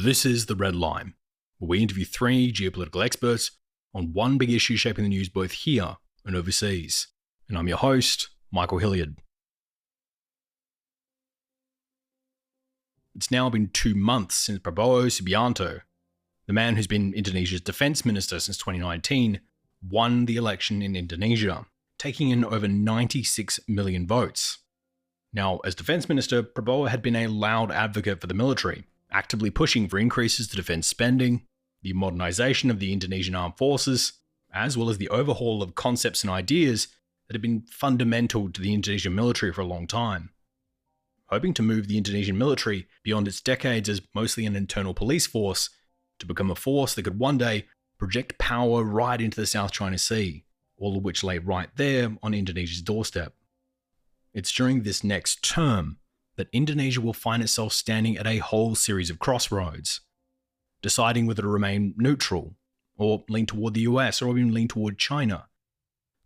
This is The Red Line, where we interview three geopolitical experts on one big issue shaping the news both here and overseas. And I'm your host, Michael Hilliard. It's now been 2 months since Prabowo Subianto, the man who's been Indonesia's defense minister since 2019, won the election in Indonesia, taking in over 96 million votes. Now, as defense minister, Prabowo had been a loud advocate for the military, actively pushing for increases to defense spending, the modernisation of the Indonesian armed forces, as well as the overhaul of concepts and ideas that had been fundamental to the Indonesian military for a long time. Hoping to move the Indonesian military beyond its decades as mostly an internal police force to become a force that could one day project power right into the South China Sea, all of which lay right there on Indonesia's doorstep. It's during this next term that Indonesia will find itself standing at a whole series of crossroads, deciding whether to remain neutral, or lean toward the US, or even lean toward China,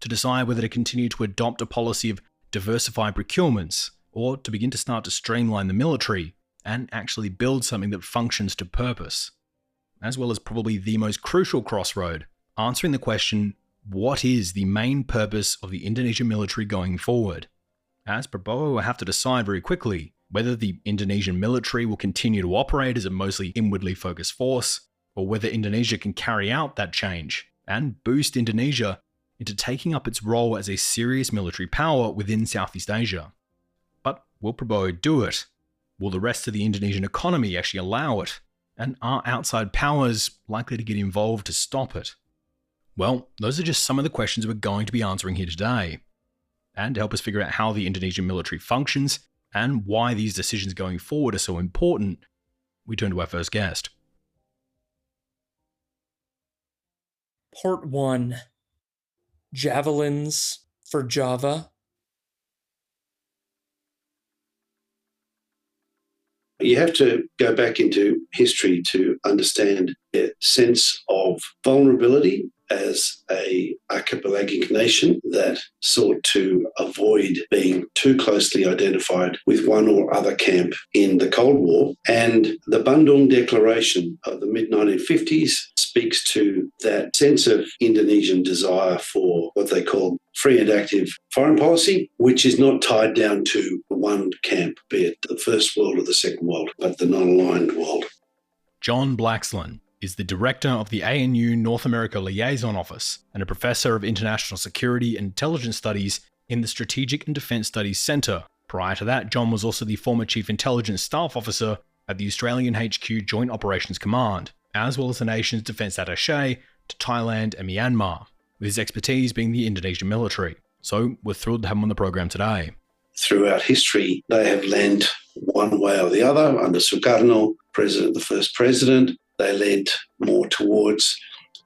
to decide whether to continue to adopt a policy of diversified procurements, or to begin to start to streamline the military and actually build something that functions to purpose, as well as probably the most crucial crossroad, answering the question, what is the main purpose of the Indonesian military going forward? As Prabowo will have to decide very quickly whether the Indonesian military will continue to operate as a mostly inwardly focused force, or whether Indonesia can carry out that change and boost Indonesia into taking up its role as a serious military power within Southeast Asia. But will Prabowo do it? Will the rest of the Indonesian economy actually allow it? And are outside powers likely to get involved to stop it? Well, those are just some of the questions we're going to be answering here today. And to help us figure out how the Indonesian military functions and why these decisions going forward are so important, we turn to our first guest. Part 1. Javelins for Java. You have to go back into history to understand the sense of vulnerability as an archipelagic nation that sought to avoid being too closely identified with one or other camp in the Cold War. And the Bandung Declaration of the mid-1950s speaks to that sense of Indonesian desire for what they call free and active foreign policy, which is not tied down to one camp, be it the First World or the Second World, but the non-aligned world. John Blaxland is the director of the ANU North America Liaison Office and a professor of international security and intelligence studies in the Strategic and Defence Studies Centre. Prior to that, John was also the former Chief Intelligence Staff Officer at the Australian HQ Joint Operations Command, as well as the nation's defence attaché to Thailand and Myanmar, with his expertise being the Indonesian military. So we're thrilled to have him on the program today. Throughout history, they have led one way or the other. Under Sukarno, the first president, they led more towards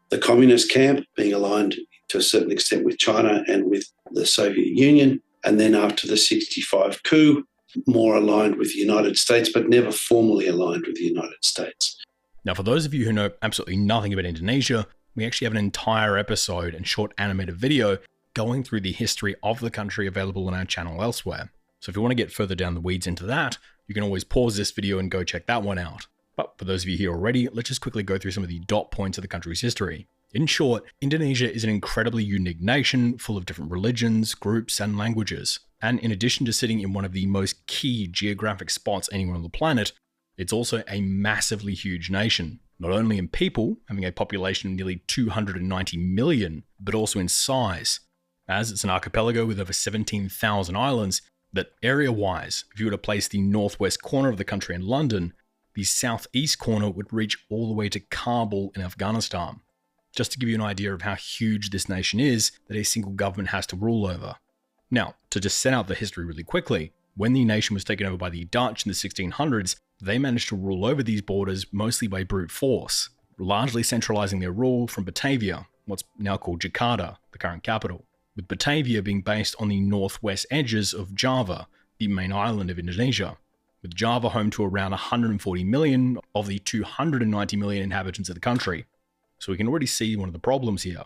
the communist camp, being aligned to a certain extent with China and with the Soviet Union. And then after the 65 coup, more aligned with the United States, but never formally aligned with the United States. Now, for those of you who know absolutely nothing about Indonesia, we actually have an entire episode and short animated video going through the history of the country available on our channel elsewhere. So if you want to get further down the weeds into that, you can always pause this video and go check that one out. But for those of you here already, let's just quickly go through some of the dot points of the country's history. In short, Indonesia is an incredibly unique nation full of different religions, groups, and languages. And in addition to sitting in one of the most key geographic spots anywhere on the planet, it's also a massively huge nation, not only in people, having a population of nearly 290 million, but also in size, as it's an archipelago with over 17,000 islands that area-wise, if you were to place the northwest corner of the country in London, the southeast corner would reach all the way to Kabul in Afghanistan. Just to give you an idea of how huge this nation is that a single government has to rule over. Now, to just set out the history really quickly, when the nation was taken over by the Dutch in the 1600s, they managed to rule over these borders mostly by brute force, largely centralizing their rule from Batavia, what's now called Jakarta, the current capital, with Batavia being based on the northwest edges of Java, the main island of Indonesia, with Java home to around 140 million of the 290 million inhabitants of the country. So we can already see one of the problems here,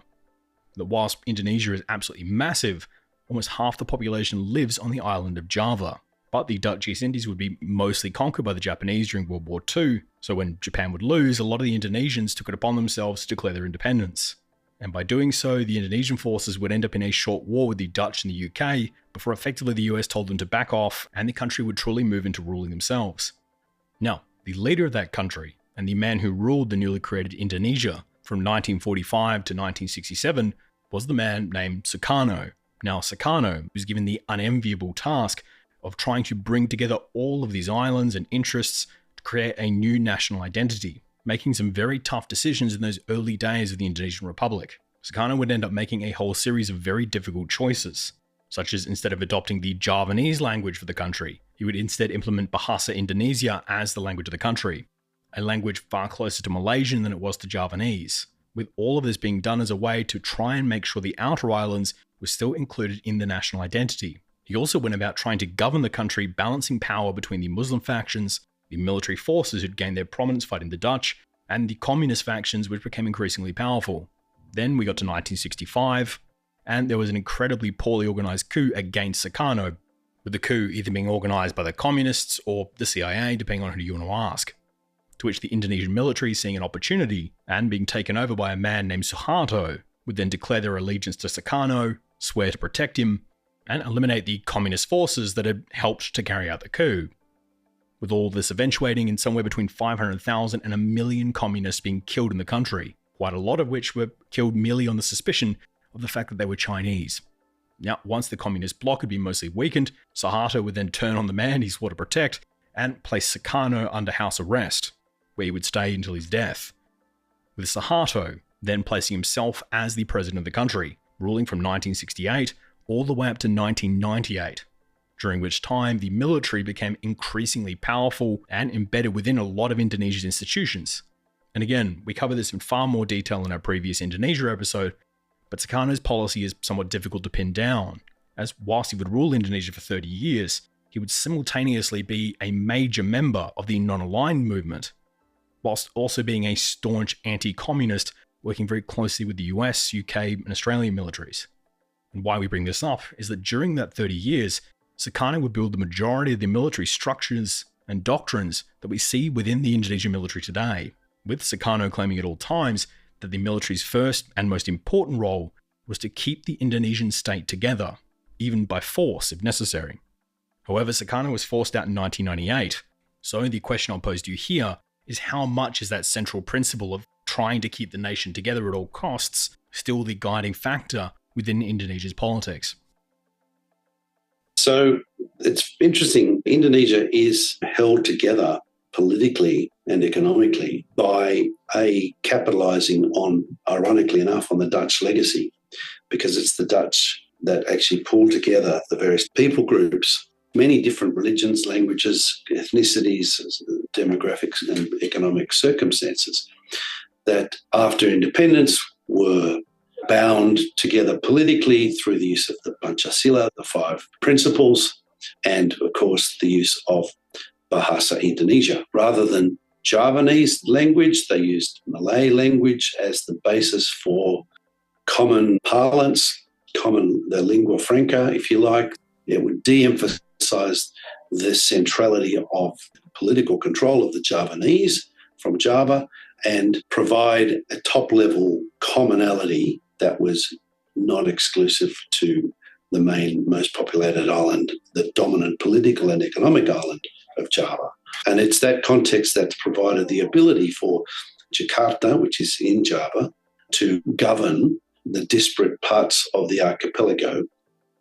that whilst Indonesia is absolutely massive, almost half the population lives on the island of Java. But the Dutch East Indies would be mostly conquered by the Japanese during World War II, So when Japan would lose, a lot of the Indonesians took it upon themselves to declare their independence. And by doing so, the Indonesian forces would end up in a short war with the Dutch and the UK before effectively the US told them to back off and the country would truly move into ruling themselves. Now, the leader of that country and the man who ruled the newly created Indonesia from 1945 to 1967 was the man named Sukarno. Now, Sukarno was given the unenviable task of trying to bring together all of these islands and interests to create a new national identity, making some very tough decisions in those early days of the Indonesian Republic. Sukarno would end up making a whole series of very difficult choices, such as instead of adopting the Javanese language for the country, he would instead implement Bahasa Indonesia as the language of the country, a language far closer to Malaysian than it was to Javanese, with all of this being done as a way to try and make sure the outer islands were still included in the national identity. He also went about trying to govern the country, balancing power between the Muslim factions, the military forces who'd gained their prominence fighting the Dutch, and the communist factions which became increasingly powerful. Then we got to 1965, and there was an incredibly poorly organised coup against Sukarno, with the coup either being organised by the communists or the CIA, depending on who you want to ask. To which the Indonesian military, seeing an opportunity and being taken over by a man named Suharto, would then declare their allegiance to Sukarno, swear to protect him, and eliminate the communist forces that had helped to carry out the coup. With all this eventuating in somewhere between 500,000 and 1 million communists being killed in the country, quite a lot of which were killed merely on the suspicion of the fact that they were Chinese. Now, once the communist bloc had been mostly weakened, Suharto would then turn on the man he swore to protect and place Sukarno under house arrest, where he would stay until his death, with Suharto then placing himself as the president of the country, ruling from 1968 all the way up to 1998, during which time the military became increasingly powerful and embedded within a lot of Indonesia's institutions. And again, we cover this in far more detail in our previous Indonesia episode, but Sukarno's policy is somewhat difficult to pin down, as whilst he would rule Indonesia for 30 years, he would simultaneously be a major member of the non-aligned movement, whilst also being a staunch anti-communist working very closely with the US, UK, and Australian militaries. And why we bring this up is that during that 30 years, Sukarno would build the majority of the military structures and doctrines that we see within the Indonesian military today, with Sukarno claiming at all times that the military's first and most important role was to keep the Indonesian state together, even by force if necessary. However, Sukarno was forced out in 1998, so the question I'll pose to you here is how much is that central principle of trying to keep the nation together at all costs still the guiding factor within Indonesia's politics? So it's interesting. Indonesia is held together politically and economically by capitalising on, ironically enough, on the Dutch legacy, because it's the Dutch that actually pulled together the various people groups, many different religions, languages, ethnicities, demographics and economic circumstances, that after independence were bound together politically through the use of the Pancasila, the 5 principles, and of course the use of Bahasa Indonesia. Rather than Javanese language, they used Malay language as the basis for common parlance, the lingua franca, if you like. It would de-emphasize the centrality of political control of the Javanese from Java and provide a top-level commonality that was not exclusive to the main, most populated island, the dominant political and economic island of Java. And it's that context that's provided the ability for Jakarta, which is in Java, to govern the disparate parts of the archipelago.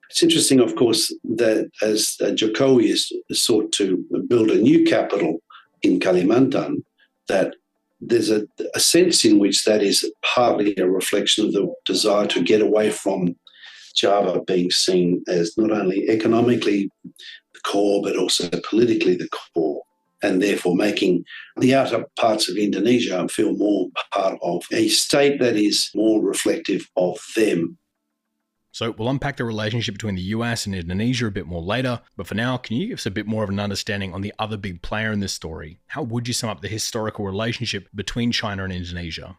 It's interesting, of course, that as Jokowi is sought to build a new capital in Kalimantan, that there's a sense in which that is partly a reflection of the desire to get away from Java being seen as not only economically the core, but also politically the core, and therefore making the outer parts of Indonesia feel more part of a state that is more reflective of them. So we'll unpack the relationship between the US and Indonesia a bit more later, but for now, can you give us a bit more of an understanding on the other big player in this story? How would you sum up the historical relationship between China and Indonesia?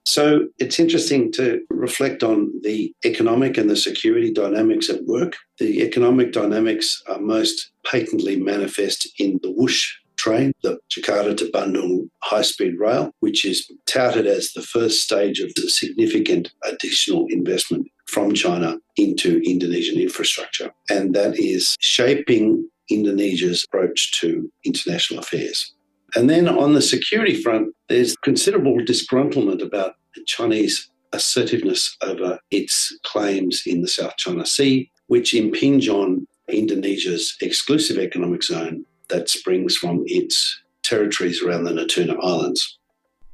So it's interesting to reflect on the economic and the security dynamics at work. The economic dynamics are most patently manifest in the whoosh train, the Jakarta to Bandung high-speed rail, which is touted as the first stage of the significant additional investment from China into Indonesian infrastructure. And that is shaping Indonesia's approach to international affairs. And then on the security front, there's considerable disgruntlement about the Chinese assertiveness over its claims in the South China Sea, which impinge on Indonesia's exclusive economic zone that springs from its territories around the Natuna Islands.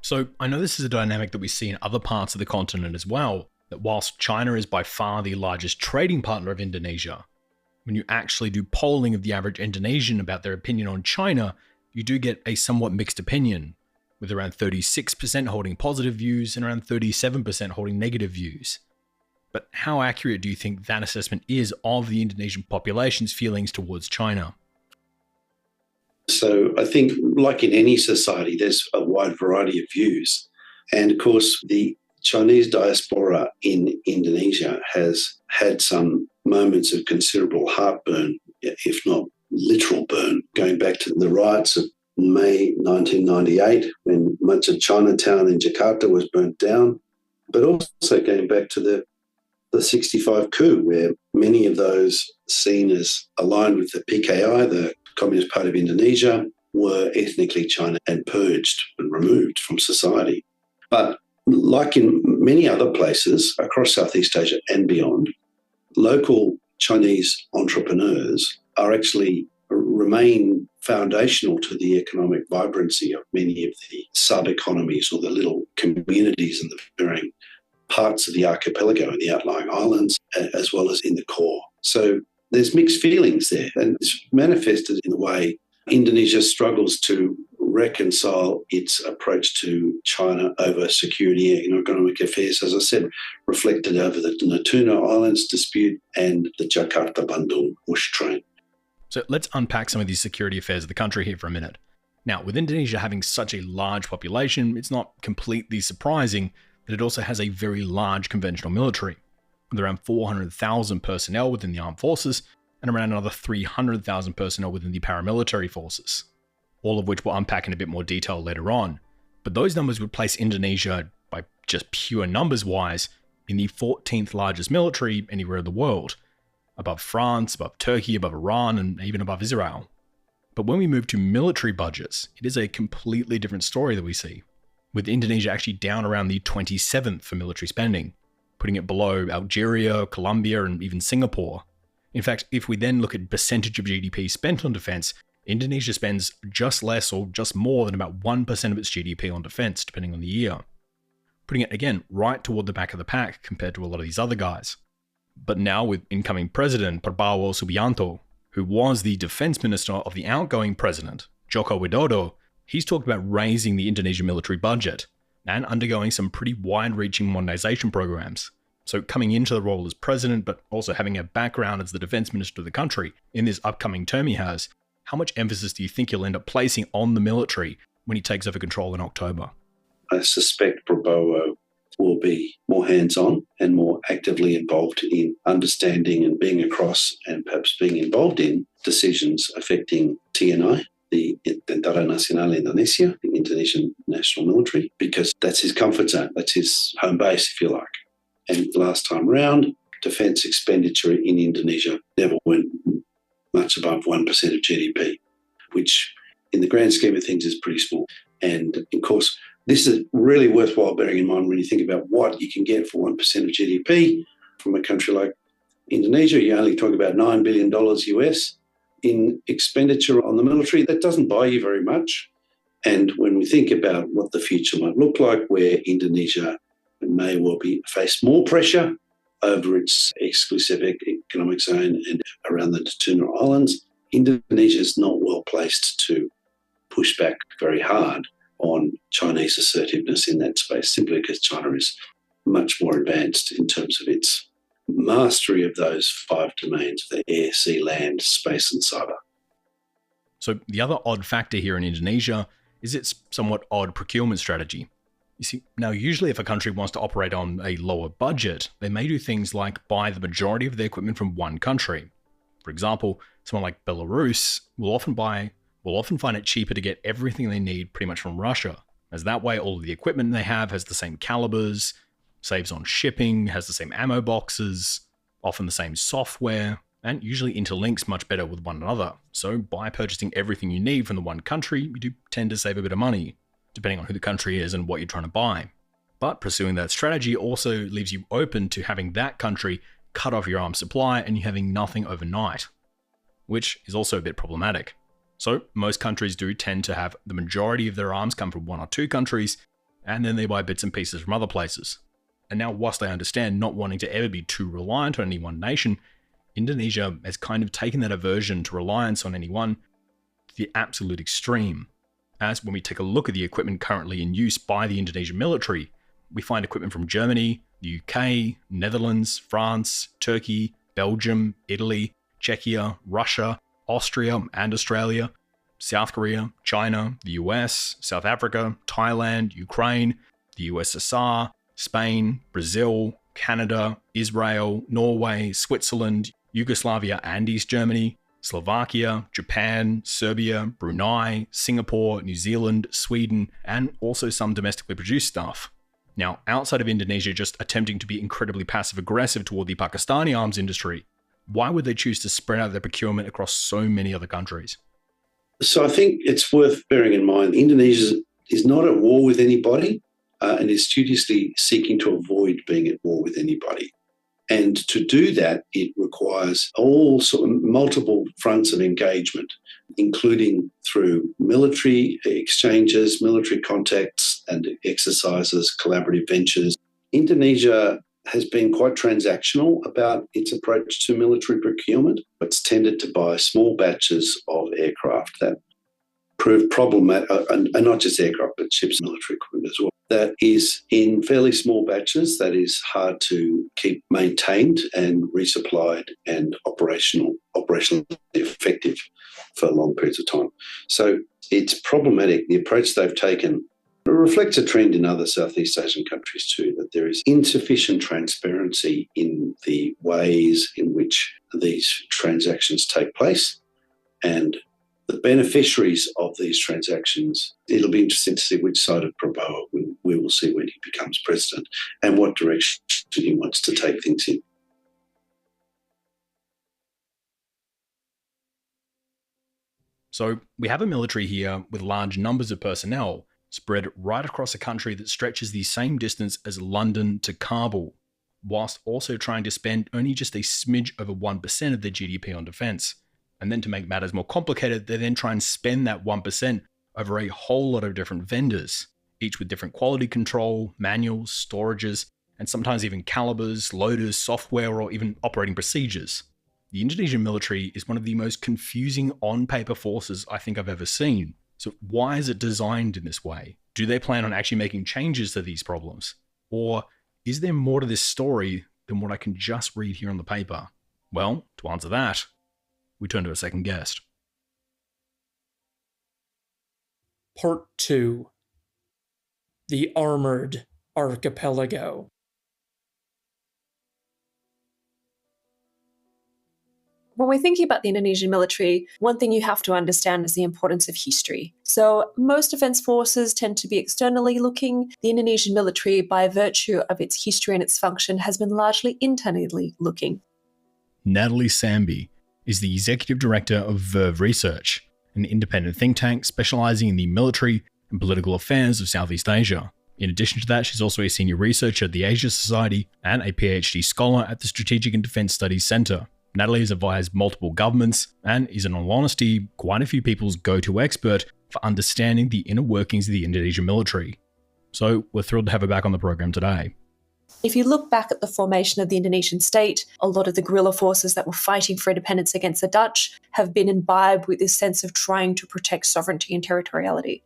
So I know this is a dynamic that we see in other parts of the continent as well, that whilst China is by far the largest trading partner of Indonesia, when you actually do polling of the average Indonesian about their opinion on China, you do get a somewhat mixed opinion, with around 36% holding positive views and around 37% holding negative views. But how accurate do you think that assessment is of the Indonesian population's feelings towards China? So I think, like in any society, there's a wide variety of views. And of course, the Chinese diaspora in Indonesia has had some moments of considerable heartburn, if not literal burn, going back to the riots of May 1998, when much of Chinatown in Jakarta was burnt down, but also going back to the 65 coup, where many of those seen as aligned with the PKI, the Communist Party of Indonesia, were ethnically China and purged and removed from society. But like in many other places across Southeast Asia and beyond, local Chinese entrepreneurs are actually remain foundational to the economic vibrancy of many of the sub-economies or the little communities in the varying parts of the archipelago and the outlying islands, as well as in the core. So there's mixed feelings there, and it's manifested in the way Indonesia struggles to reconcile its approach to China over security and economic affairs, as I said, reflected over the Natuna Islands dispute and the Jakarta-Bandung bush train. So let's unpack some of these security affairs of the country here for a minute. Now, with Indonesia having such a large population, it's not completely surprising that it also has a very large conventional military, with around 400,000 personnel within the armed forces and around another 300,000 personnel within the paramilitary forces, all of which we'll unpack in a bit more detail later on. But those numbers would place Indonesia, by just pure numbers wise, in the 14th largest military anywhere in the world, above France, above Turkey, above Iran, and even above Israel. But when we move to military budgets, it is a completely different story that we see, with Indonesia actually down around the 27th for military spending, putting it below Algeria, Colombia, and even Singapore. In fact, if we then look at percentage of GDP spent on defense, Indonesia spends just less or just more than about 1% of its GDP on defense, depending on the year, putting it again right toward the back of the pack compared to a lot of these other guys. But now with incoming President Prabowo Subianto, who was the defense minister of the outgoing president, Joko Widodo, he's talked about raising the Indonesian military budget and undergoing some pretty wide-reaching modernization programs. So coming into the role as president, but also having a background as the defense minister of the country in this upcoming term he has, how much emphasis do you think he'll end up placing on the military when he takes over control in October? I suspect Prabowo will be more hands-on and more actively involved in understanding and being across and perhaps being involved in decisions affecting TNI, the Tentara Nasional Indonesia, the Indonesian National Military, because that's his comfort zone, that's his home base, if you like. And last time round, defence expenditure in Indonesia never went much above 1% of GDP, which in the grand scheme of things is pretty small. And of course, this is really worthwhile bearing in mind when you think about what you can get for 1% of GDP from a country like Indonesia. You only talk about $9 billion US in expenditure on the military. That doesn't buy you very much. And when we think about what the future might look like, where Indonesia may well face more pressure over its exclusive economic zone and around the Natuna Islands, Indonesia is not well placed to push back very hard on Chinese assertiveness in that space, simply because China is much more advanced in terms of its mastery of those 5 domains, the air, sea, land, space, and cyber. So the other odd factor here in Indonesia is its somewhat odd procurement strategy. You see, now usually if a country wants to operate on a lower budget, they may do things like buy the majority of their equipment from one country. For example, someone like Belarus will often buy will often find it cheaper to get everything they need pretty much from Russia, as that way all of the equipment they have has the same calibers, saves on shipping, has the same ammo boxes, often the same software, and usually interlinks much better with one another. So by purchasing everything you need from the one country, you do tend to save a bit of money, depending on who the country is and what you're trying to buy. But pursuing that strategy also leaves you open to having that country cut off your arms supply and you having nothing overnight, which is also a bit problematic. So most countries do tend to have the majority of their arms come from one or two countries, and then they buy bits and pieces from other places. And now, whilst I understand not wanting to ever be too reliant on any one nation, Indonesia has kind of taken that aversion to reliance on any one to the absolute extreme. As when we take a look at the equipment currently in use by the Indonesian military, we find equipment from Germany, the UK, Netherlands, France, Turkey, Belgium, Italy, Czechia, Russia, Austria and Australia, South Korea, China, the US, South Africa, Thailand, Ukraine, the USSR, Spain, Brazil, Canada, Israel, Norway, Switzerland, Yugoslavia and East Germany, Slovakia, Japan, Serbia, Brunei, Singapore, New Zealand, Sweden, and also some domestically produced stuff. Now, outside of Indonesia just attempting to be incredibly passive-aggressive toward the Pakistani arms industry, why would they choose to spread out their procurement across so many other countries? So I think it's worth bearing in mind Indonesia is not at war with anybody and is studiously seeking to avoid being at war with anybody. And to do that, it requires all sort of multiple fronts of engagement, including through military exchanges, military contacts and exercises, collaborative ventures. Indonesia has been quite transactional about its approach to military procurement. It's tended to buy small batches of aircraft that prove problematic, and not just aircraft, but ships and military equipment as well. That is in fairly small batches, that is hard to keep maintained and resupplied and operationally effective for long periods of time. So it's problematic. The approach they've taken reflects a trend in other Southeast Asian countries too, that there is insufficient transparency in the ways in which these transactions take place. And the beneficiaries of these transactions, it'll be interesting to see which side of Prabowo we will see when he becomes president and what direction he wants to take things in. So we have a military here with large numbers of personnel spread right across a country that stretches the same distance as London to Kabul, whilst also trying to spend only just a smidge over 1% of their GDP on defense. And then to make matters more complicated, they then try and spend that 1% over a whole lot of different vendors, each with different quality control, manuals, storages, and sometimes even calibers, loaders, software, or even operating procedures. The Indonesian military is one of the most confusing on-paper forces I think I've ever seen. So why is it designed in this way? Do they plan on actually making changes to these problems? Or is there more to this story than what I can just read here on the paper? Well, to answer that, we turn to a second guest. Part 2. The Armored Archipelago. When we're thinking about the Indonesian military, one thing you have to understand is the importance of history. So most defense forces tend to be externally looking. The Indonesian military, by virtue of its history and its function, has been largely internally looking. Natalie Samby is the executive director of Verve Research, an independent think tank specializing in the military and political affairs of Southeast Asia. In addition to that, she's also a senior researcher at the Asia Society and a PhD scholar at the Strategic and Defense Studies Center. Natalie has advised multiple governments and is, in all honesty, quite a few people's go-to expert for understanding the inner workings of the Indonesian military. So we're thrilled to have her back on the program today. If you look back at the formation of the Indonesian state, a lot of the guerrilla forces that were fighting for independence against the Dutch have been imbibed with this sense of trying to protect sovereignty and territoriality.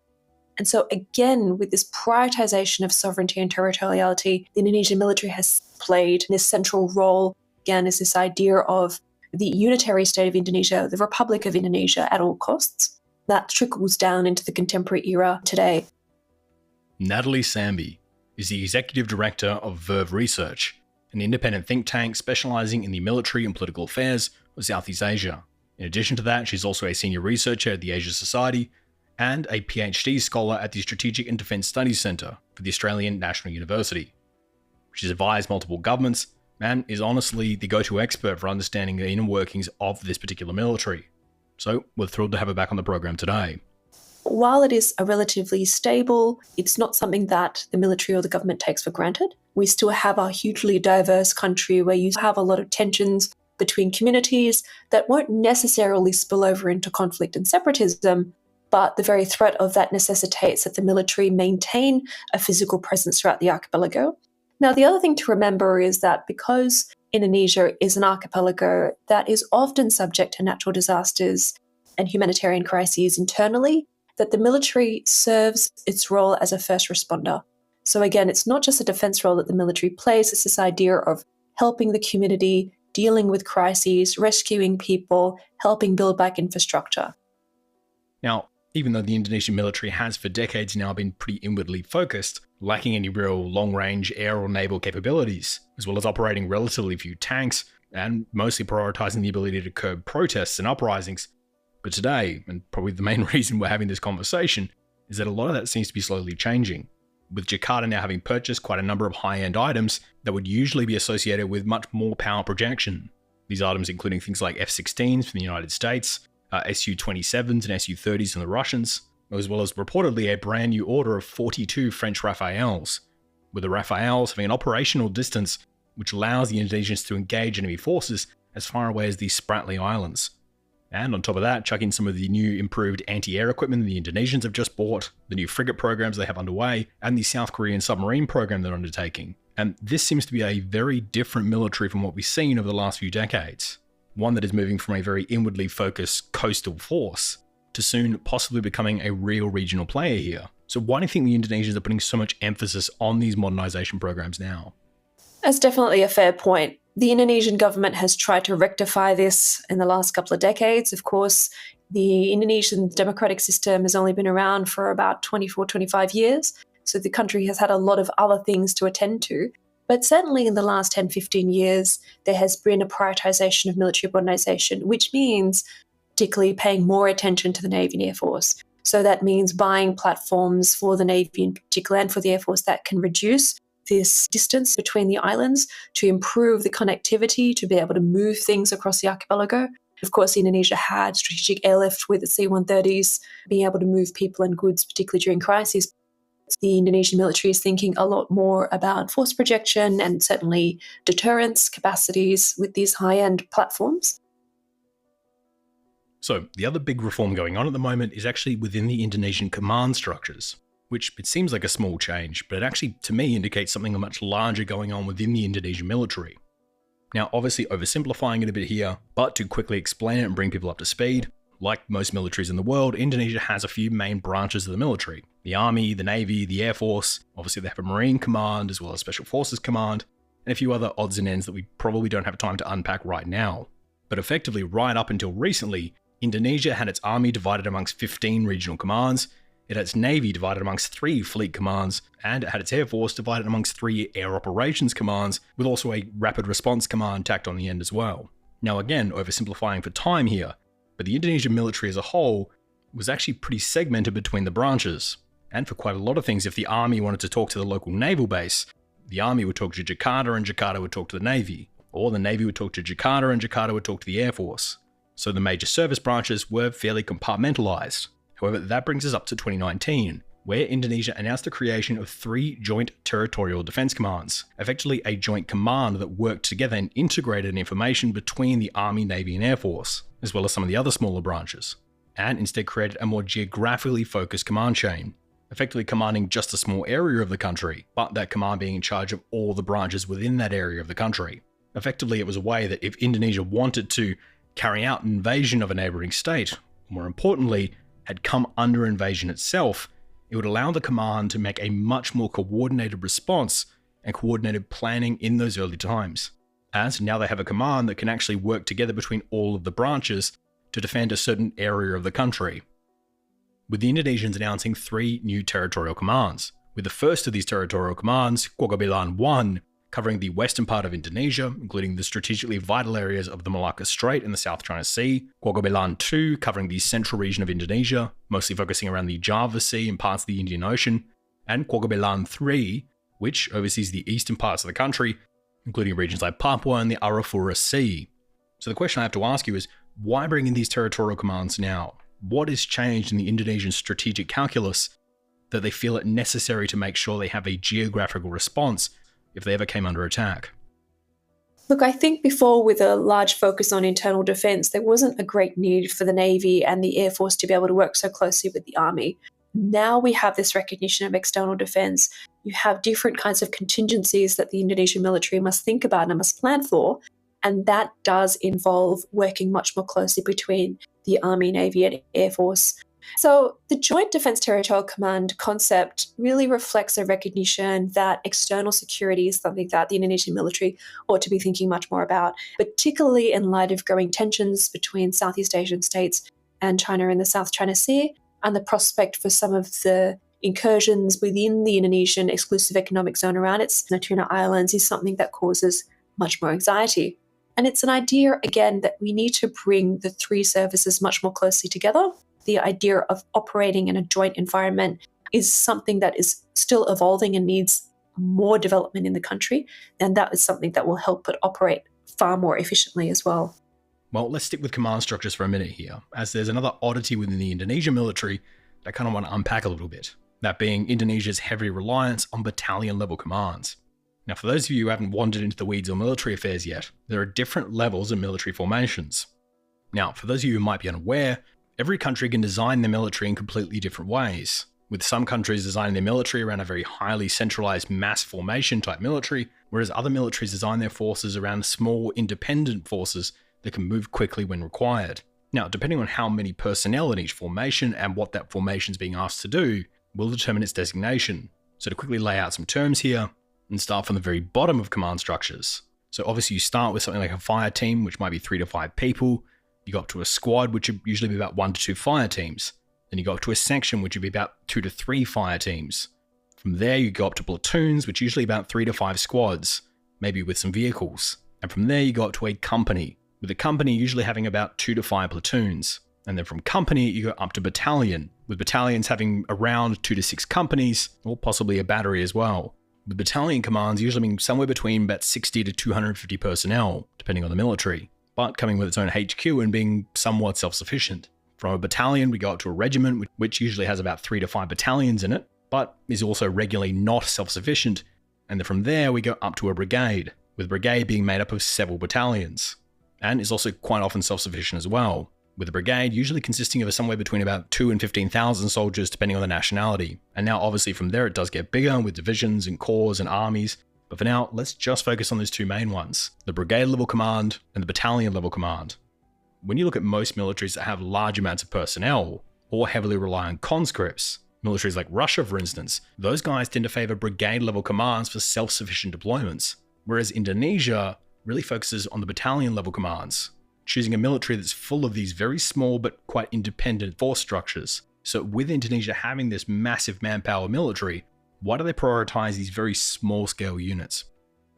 And so again, with this prioritization of sovereignty and territoriality, the Indonesian military has played this central role. Again, is this idea of the unitary state of Indonesia, the Republic of Indonesia at all costs. That trickles down into the contemporary era today. Natalie Samby is the executive director of Verve Research, an independent think tank specializing in the military and political affairs of Southeast Asia. In addition to that, she's also a senior researcher at the Asia Society and a PhD scholar at the Strategic and Defence Studies Centre for the Australian National University. She's advised multiple governments and is honestly the go-to expert for understanding the inner workings of this particular military. So we're thrilled to have her back on the program today. While it is a relatively stable, it's not something that the military or the government takes for granted. We still have a hugely diverse country where you have a lot of tensions between communities that won't necessarily spill over into conflict and separatism, but the very threat of that necessitates that the military maintain a physical presence throughout the archipelago. Now, the other thing to remember is that because Indonesia is an archipelago that is often subject to natural disasters and humanitarian crises internally, that the military serves its role as a first responder. So again, it's not just a defense role that the military plays, it's this idea of helping the community, dealing with crises, rescuing people, helping build back infrastructure. Now, even though the Indonesian military has for decades now been pretty inwardly focused, lacking any real long-range air or naval capabilities, as well as operating relatively few tanks, and mostly prioritizing the ability to curb protests and uprisings. But today, and probably the main reason we're having this conversation, is that a lot of that seems to be slowly changing, with Jakarta now having purchased quite a number of high-end items that would usually be associated with much more power projection. These items including things like F-16s from the United States, Su-27s and Su-30s from the Russians, as well as reportedly a brand new order of 42 French Rafales, with the Rafales having an operational distance which allows the Indonesians to engage enemy forces as far away as the Spratly Islands. And on top of that, chuck in some of the new improved anti-air equipment the Indonesians have just bought, the new frigate programs they have underway, and the South Korean submarine program they're undertaking. And this seems to be a very different military from what we've seen over the last few decades. One that is moving from a very inwardly focused coastal force to soon possibly becoming a real regional player here. So why do you think the Indonesians are putting so much emphasis on these modernization programs now? That's definitely a fair point. The Indonesian government has tried to rectify this in the last couple of decades. Of course, the Indonesian democratic system has only been around for about 24, 25 years. So the country has had a lot of other things to attend to. But certainly in the last 10, 15 years, there has been a prioritization of military modernization, which means particularly paying more attention to the Navy and Air Force. So that means buying platforms for the Navy in particular and for the Air Force that can reduce this distance between the islands, to improve the connectivity, to be able to move things across the archipelago. Of course, Indonesia had strategic airlift with its C-130s, being able to move people and goods, particularly during crises. The Indonesian military is thinking a lot more about force projection and certainly deterrence capacities with these high-end platforms. So the other big reform going on at the moment is actually within the Indonesian command structures, which it seems like a small change, but it actually, to me, indicates something much larger going on within the Indonesian military. Now, obviously oversimplifying it a bit here, but to quickly explain it and bring people up to speed, like most militaries in the world, Indonesia has a few main branches of the military. The Army, the Navy, the Air Force, obviously they have a Marine Command, as well as Special Forces Command, and a few other odds and ends that we probably don't have time to unpack right now. But effectively, right up until recently, Indonesia had its army divided amongst 15 regional commands, it had its Navy divided amongst 3 fleet commands, and it had its Air Force divided amongst 3 air operations commands, with also a rapid response command tacked on the end as well. Now again, oversimplifying for time here, but the Indonesian military as a whole was actually pretty segmented between the branches. And for quite a lot of things, if the army wanted to talk to the local naval base, the army would talk to Jakarta and Jakarta would talk to the Navy, or the Navy would talk to Jakarta and Jakarta would talk to the Air Force. So the major service branches were fairly compartmentalized. However, that brings us up to 2019, where Indonesia announced the creation of 3 joint territorial defense commands, effectively a joint command that worked together and integrated information between the Army, Navy, and Air Force, as well as some of the other smaller branches, and instead created a more geographically focused command chain, effectively commanding just a small area of the country, but that command being in charge of all the branches within that area of the country. Effectively, it was a way that if Indonesia wanted to carry out an invasion of a neighboring state, or more importantly, had come under invasion itself, it would allow the command to make a much more coordinated response and coordinated planning in those early times. As now they have a command that can actually work together between all of the branches to defend a certain area of the country. With the Indonesians announcing 3 new territorial commands, with the first of these territorial commands, Kogabilan 1, covering the western part of Indonesia, including the strategically vital areas of the Malacca Strait and the South China Sea. Quaggabelan 2, covering the central region of Indonesia, mostly focusing around the Java Sea and parts of the Indian Ocean. And Quaggabelan 3, which oversees the eastern parts of the country, including regions like Papua and the Arafura Sea. So the question I have to ask you is, why bring in these territorial commands now? What has changed in the Indonesian strategic calculus that they feel it necessary to make sure they have a geographical response if they ever came under attack? Look, I think before, with a large focus on internal defence, there wasn't a great need for the Navy and the Air Force to be able to work so closely with the Army. Now we have this recognition of external defence. You have different kinds of contingencies that the Indonesian military must think about and must plan for, and that does involve working much more closely between the Army, Navy and Air Force. So the Joint Defence Territorial Command concept really reflects a recognition that external security is something that the Indonesian military ought to be thinking much more about, particularly in light of growing tensions between Southeast Asian states and China in the South China Sea, and the prospect for some of the incursions within the Indonesian exclusive economic zone around its Natuna Islands is something that causes much more anxiety. And it's an idea, again, that we need to bring the three services much more closely together. The idea of operating in a joint environment is something that is still evolving and needs more development in the country, and that is something that will help it operate far more efficiently as well. Well, let's stick with command structures for a minute here, as there's another oddity within the Indonesian military that I kind of want to unpack a little bit, that being Indonesia's heavy reliance on battalion-level commands. Now, for those of you who haven't wandered into the weeds on military affairs yet, there are different levels of military formations. Now, for those of you who might be unaware, every country can design their military in completely different ways, with some countries designing their military around a very highly centralized mass formation type military, whereas other militaries design their forces around small independent forces that can move quickly when required. Now, depending on how many personnel in each formation and what that formation is being asked to do, will determine its designation. So to quickly lay out some terms here, and start from the very bottom of command structures. So obviously you start with something like a fire team, which might be 3 to 5 people. You go up to a squad, which would usually be about 1 to 2 fire teams. Then you go up to a section, which would be about 2 to 3 fire teams. From there, you go up to platoons, which are usually about 3 to 5 squads, maybe with some vehicles. And from there, you go up to a company, with a company usually having about 2 to 5 platoons. And then from company, you go up to battalion, with battalions having around 2 to 6 companies, or possibly a battery as well. With battalion commands usually being somewhere between about 60 to 250 personnel, depending on the military, but coming with its own HQ and being somewhat self-sufficient. From a battalion, we go up to a regiment, which usually has about 3 to 5 battalions in it, but is also regularly not self-sufficient. And then from there, we go up to a brigade, with a brigade being made up of several battalions, and is also quite often self-sufficient as well, with a brigade usually consisting of somewhere between about 2 and 15,000 soldiers depending on the nationality. And now obviously from there it does get bigger with divisions and corps and armies, but for now let's just focus on those two main ones, the brigade level command and the battalion level command. When you look at most militaries that have large amounts of personnel, or heavily rely on conscripts, militaries like Russia for instance, those guys tend to favour brigade level commands for self-sufficient deployments, whereas Indonesia really focuses on the battalion level commands, choosing a military that's full of these very small but quite independent force structures. So with Indonesia having this massive manpower military, why do they prioritize these very small scale units?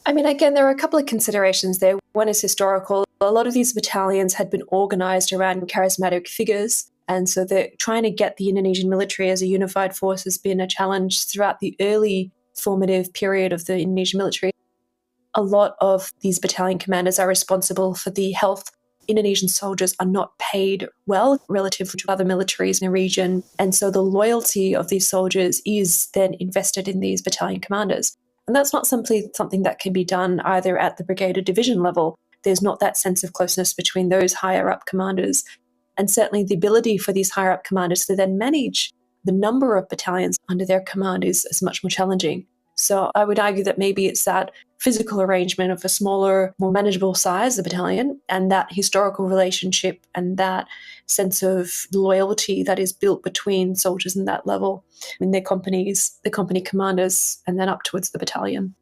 I mean, again, there are a couple of considerations there. One is historical. A lot of these battalions had been organized around charismatic figures, and so they're trying to get the Indonesian military as a unified force has been a challenge throughout the early formative period of the Indonesian military. A lot of these battalion commanders are responsible for the health. Indonesian soldiers are not paid well relative to other militaries in the region, and so the loyalty of these soldiers is then invested in these battalion commanders. And that's not simply something that can be done either at the brigade or division level. There's not that sense of closeness between those higher up commanders, and certainly the ability for these higher up commanders to then manage the number of battalions under their command is much more challenging. So I would argue that maybe it's that physical arrangement of a smaller, more manageable size, the battalion, and that historical relationship and that sense of loyalty that is built between soldiers in that level, in their companies, the company commanders, and then up towards the battalion.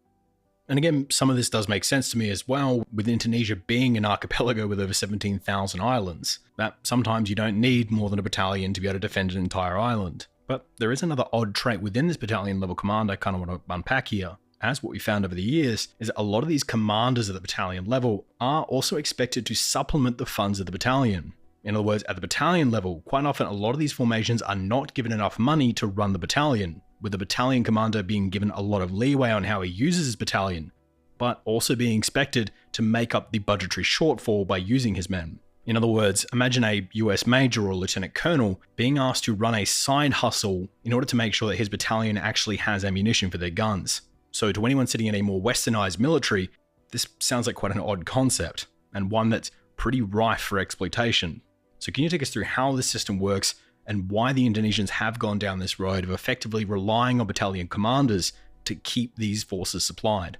And again, some of this does make sense to me as well, with Indonesia being an archipelago with over 17,000 islands, that sometimes you don't need more than a battalion to be able to defend an entire island. But there is another odd trait within this battalion level command I kind of want to unpack here, as what we found over the years is that a lot of these commanders at the battalion level are also expected to supplement the funds of the battalion. In other words, at the battalion level, quite often a lot of these formations are not given enough money to run the battalion, with the battalion commander being given a lot of leeway on how he uses his battalion, but also being expected to make up the budgetary shortfall by using his men. In other words, imagine a US major or lieutenant colonel being asked to run a side hustle in order to make sure that his battalion actually has ammunition for their guns. So to anyone sitting in a more westernized military, this sounds like quite an odd concept, and one that's pretty rife for exploitation. So can you take us through how this system works and why the Indonesians have gone down this road of effectively relying on battalion commanders to keep these forces supplied?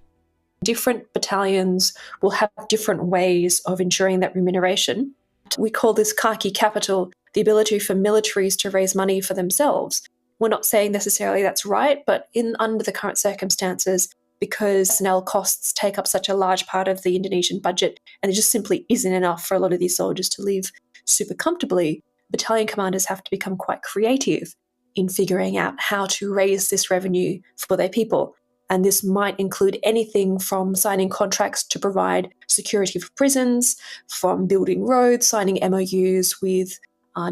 Different battalions will have different ways of ensuring that remuneration. We call this khaki capital, the ability for militaries to raise money for themselves. We're not saying necessarily that's right, but under the current circumstances, because personnel costs take up such a large part of the Indonesian budget, and there just simply isn't enough for a lot of these soldiers to live super comfortably, battalion commanders have to become quite creative in figuring out how to raise this revenue for their people. And this might include anything from signing contracts to provide security for prisons, from building roads, signing MOUs with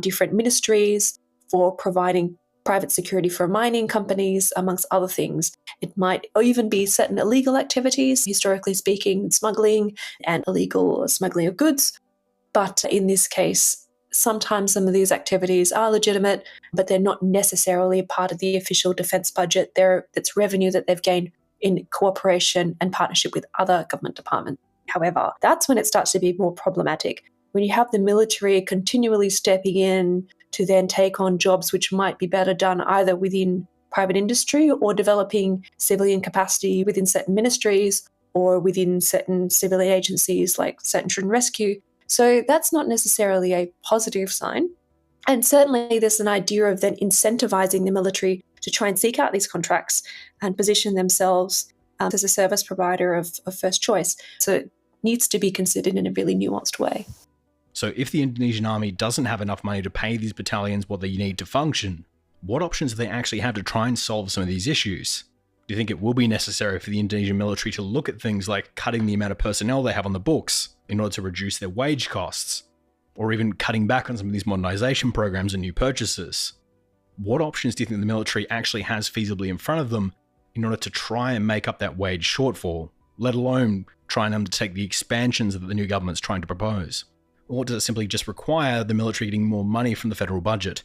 different ministries, for providing private security for mining companies, amongst other things. It might even be certain illegal activities, historically speaking, smuggling and illegal smuggling of goods. But in this case, sometimes some of these activities are legitimate, but they're not necessarily part of the official defence budget. It's revenue that they've gained in cooperation and partnership with other government departments. However, that's when it starts to be more problematic. When you have the military continually stepping in to then take on jobs which might be better done either within private industry or developing civilian capacity within certain ministries or within certain civilian agencies like search and rescue. So that's not necessarily a positive sign. And certainly there's an idea of then incentivizing the military to try and seek out these contracts and position themselves as a service provider of first choice. So it needs to be considered in a really nuanced way. So if the Indonesian army doesn't have enough money to pay these battalions what they need to function, what options do they actually have to try and solve some of these issues? Do you think it will be necessary for the Indonesian military to look at things like cutting the amount of personnel they have on the books in order to reduce their wage costs, or even cutting back on some of these modernisation programs and new purchases? What options do you think the military actually has feasibly in front of them in order to try and make up that wage shortfall, let alone try and undertake the expansions that the new government's trying to propose? Or does it simply just require the military getting more money from the federal budget?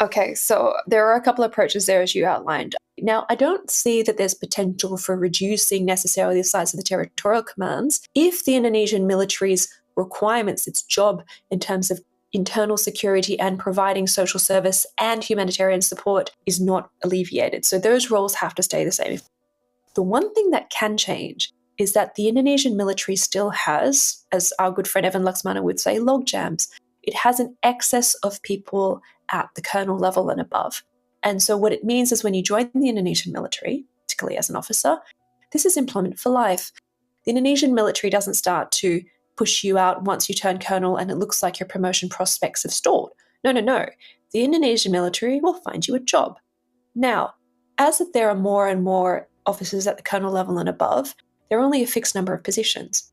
Okay, so there are a couple of approaches there as you outlined. Now, I don't see that there's potential for reducing necessarily the size of the territorial commands if the Indonesian military's requirements, its job in terms of internal security and providing social service and humanitarian support is not alleviated. So those roles have to stay the same. The one thing that can change is that the Indonesian military still has, as our good friend Evan Laxmana would say, logjams. It has an excess of people at the colonel level and above. And so what it means is when you join the Indonesian military, particularly as an officer, this is employment for life. The Indonesian military doesn't start to push you out once you turn colonel and it looks like your promotion prospects have stalled. No. The Indonesian military will find you a job. Now, as there are more and more officers at the colonel level and above, there are only a fixed number of positions.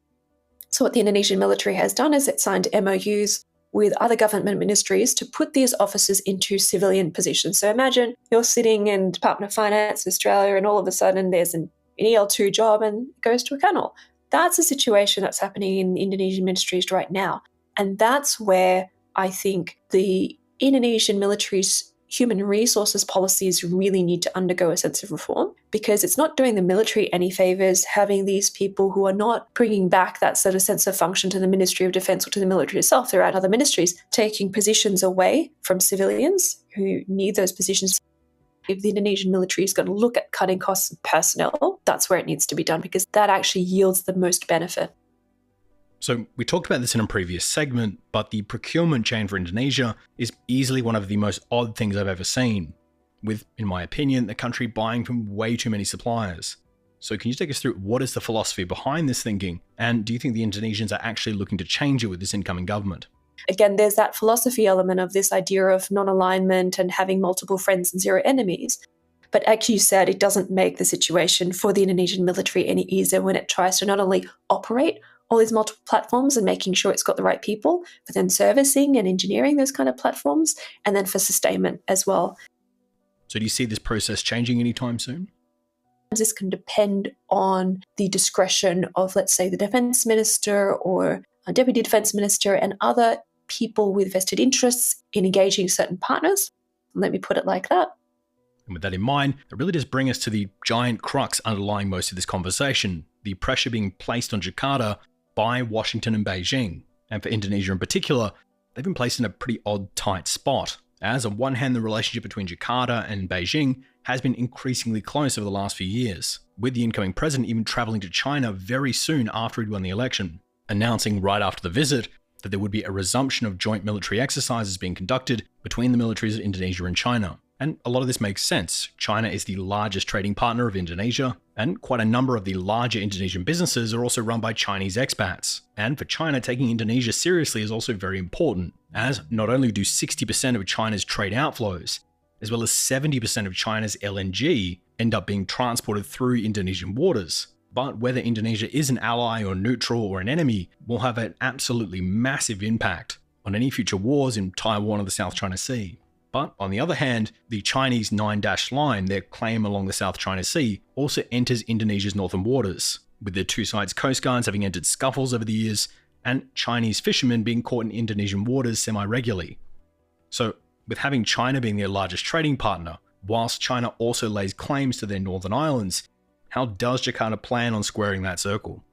So what the Indonesian military has done is it signed MOUs with other government ministries to put these officers into civilian positions. So imagine you're sitting in Department of Finance, Australia, and all of a sudden there's an EL2 job and it goes to a colonel. That's a situation that's happening in Indonesian ministries right now. And that's where I think the Indonesian military's human resources policies really need to undergo a sense of reform, because it's not doing the military any favours having these people who are not bringing back that sort of sense of function to the Ministry of Defence or to the military itself. They're at other ministries, taking positions away from civilians who need those positions. If the Indonesian military is going to look at cutting costs of personnel, that's where it needs to be done, because that actually yields the most benefit. So we talked about this in a previous segment, but the procurement chain for Indonesia is easily one of the most odd things I've ever seen, with, in my opinion, the country buying from way too many suppliers. So can you take us through what is the philosophy behind this thinking, and do you think the Indonesians are actually looking to change it with this incoming government? Again, there's that philosophy element of this idea of non-alignment and having multiple friends and zero enemies. But like you said, it doesn't make the situation for the Indonesian military any easier when it tries to not only operate all these multiple platforms and making sure it's got the right people, but then servicing and engineering those kind of platforms, and then for sustainment as well. So do you see this process changing anytime soon? This can depend on the discretion of, let's say, the defense minister or a deputy defense minister and other people with vested interests in engaging certain partners. Let me put it like that. And with that in mind, it really does bring us to the giant crux underlying most of this conversation, the pressure being placed on Jakarta by Washington and Beijing. And for Indonesia in particular, they've been placed in a pretty odd, tight spot. As on one hand, the relationship between Jakarta and Beijing has been increasingly close over the last few years, with the incoming president even travelling to China very soon after he'd won the election, announcing right after the visit that there would be a resumption of joint military exercises being conducted between the militaries of Indonesia and China. And a lot of this makes sense. China is the largest trading partner of Indonesia, and quite a number of the larger Indonesian businesses are also run by Chinese expats. And for China, taking Indonesia seriously is also very important, as not only do 60% of China's trade outflows, as well as 70% of China's LNG end up being transported through Indonesian waters, but whether Indonesia is an ally or neutral or an enemy will have an absolutely massive impact on any future wars in Taiwan or the South China Sea. But on the other hand, the Chinese 9-dash line, their claim along the South China Sea, also enters Indonesia's northern waters, with their two sides' coast guards having entered scuffles over the years, and Chinese fishermen being caught in Indonesian waters semi-regularly. So, with having China being their largest trading partner, whilst China also lays claims to their northern islands, how does Jakarta plan on squaring that circle?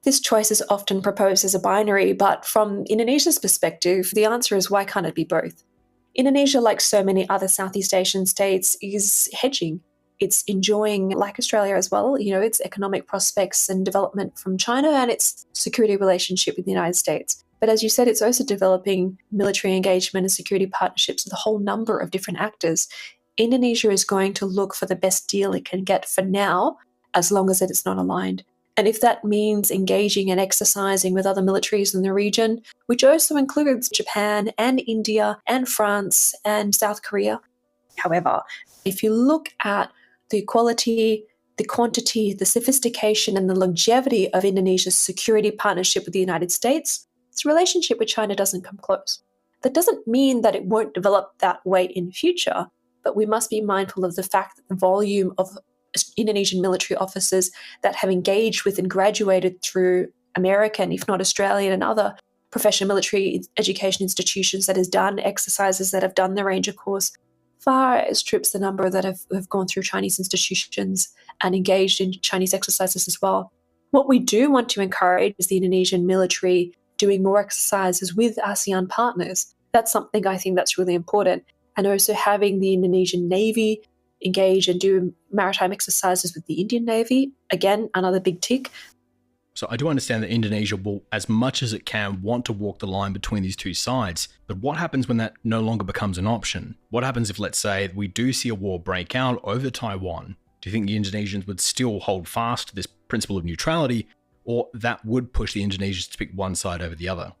This choice is often proposed as a binary, but from Indonesia's perspective, the answer is why can't it be both? Indonesia, like so many other Southeast Asian states, is hedging. It's enjoying, like Australia as well, its economic prospects and development from China and its security relationship with the United States. But as you said, it's also developing military engagement and security partnerships with a whole number of different actors. Indonesia is going to look for the best deal it can get for now, as long as it is not aligned. And if that means engaging and exercising with other militaries in the region, which also includes Japan and India and France and South Korea. However, if you look at the quality, the quantity, the sophistication, and the longevity of Indonesia's security partnership with the United States, its relationship with China doesn't come close. That doesn't mean that it won't develop that way in future, but we must be mindful of the fact that the volume of Indonesian military officers that have engaged with and graduated through American, if not Australian, and other professional military education institutions that has done exercises, that have done the Ranger course, far outstrips the number that have gone through Chinese institutions and engaged in Chinese exercises as well. What we do want to encourage is the Indonesian military doing more exercises with ASEAN partners. That's something I think that's really important. And also having the Indonesian Navy engage and do maritime exercises with the Indian Navy. Again, another big tick. So I do understand that Indonesia will, as much as it can, want to walk the line between these two sides. But what happens when that no longer becomes an option? What happens if, let's say, we do see a war break out over Taiwan? Do you think the Indonesians would still hold fast to this principle of neutrality, or that would push the Indonesians to pick one side over the other?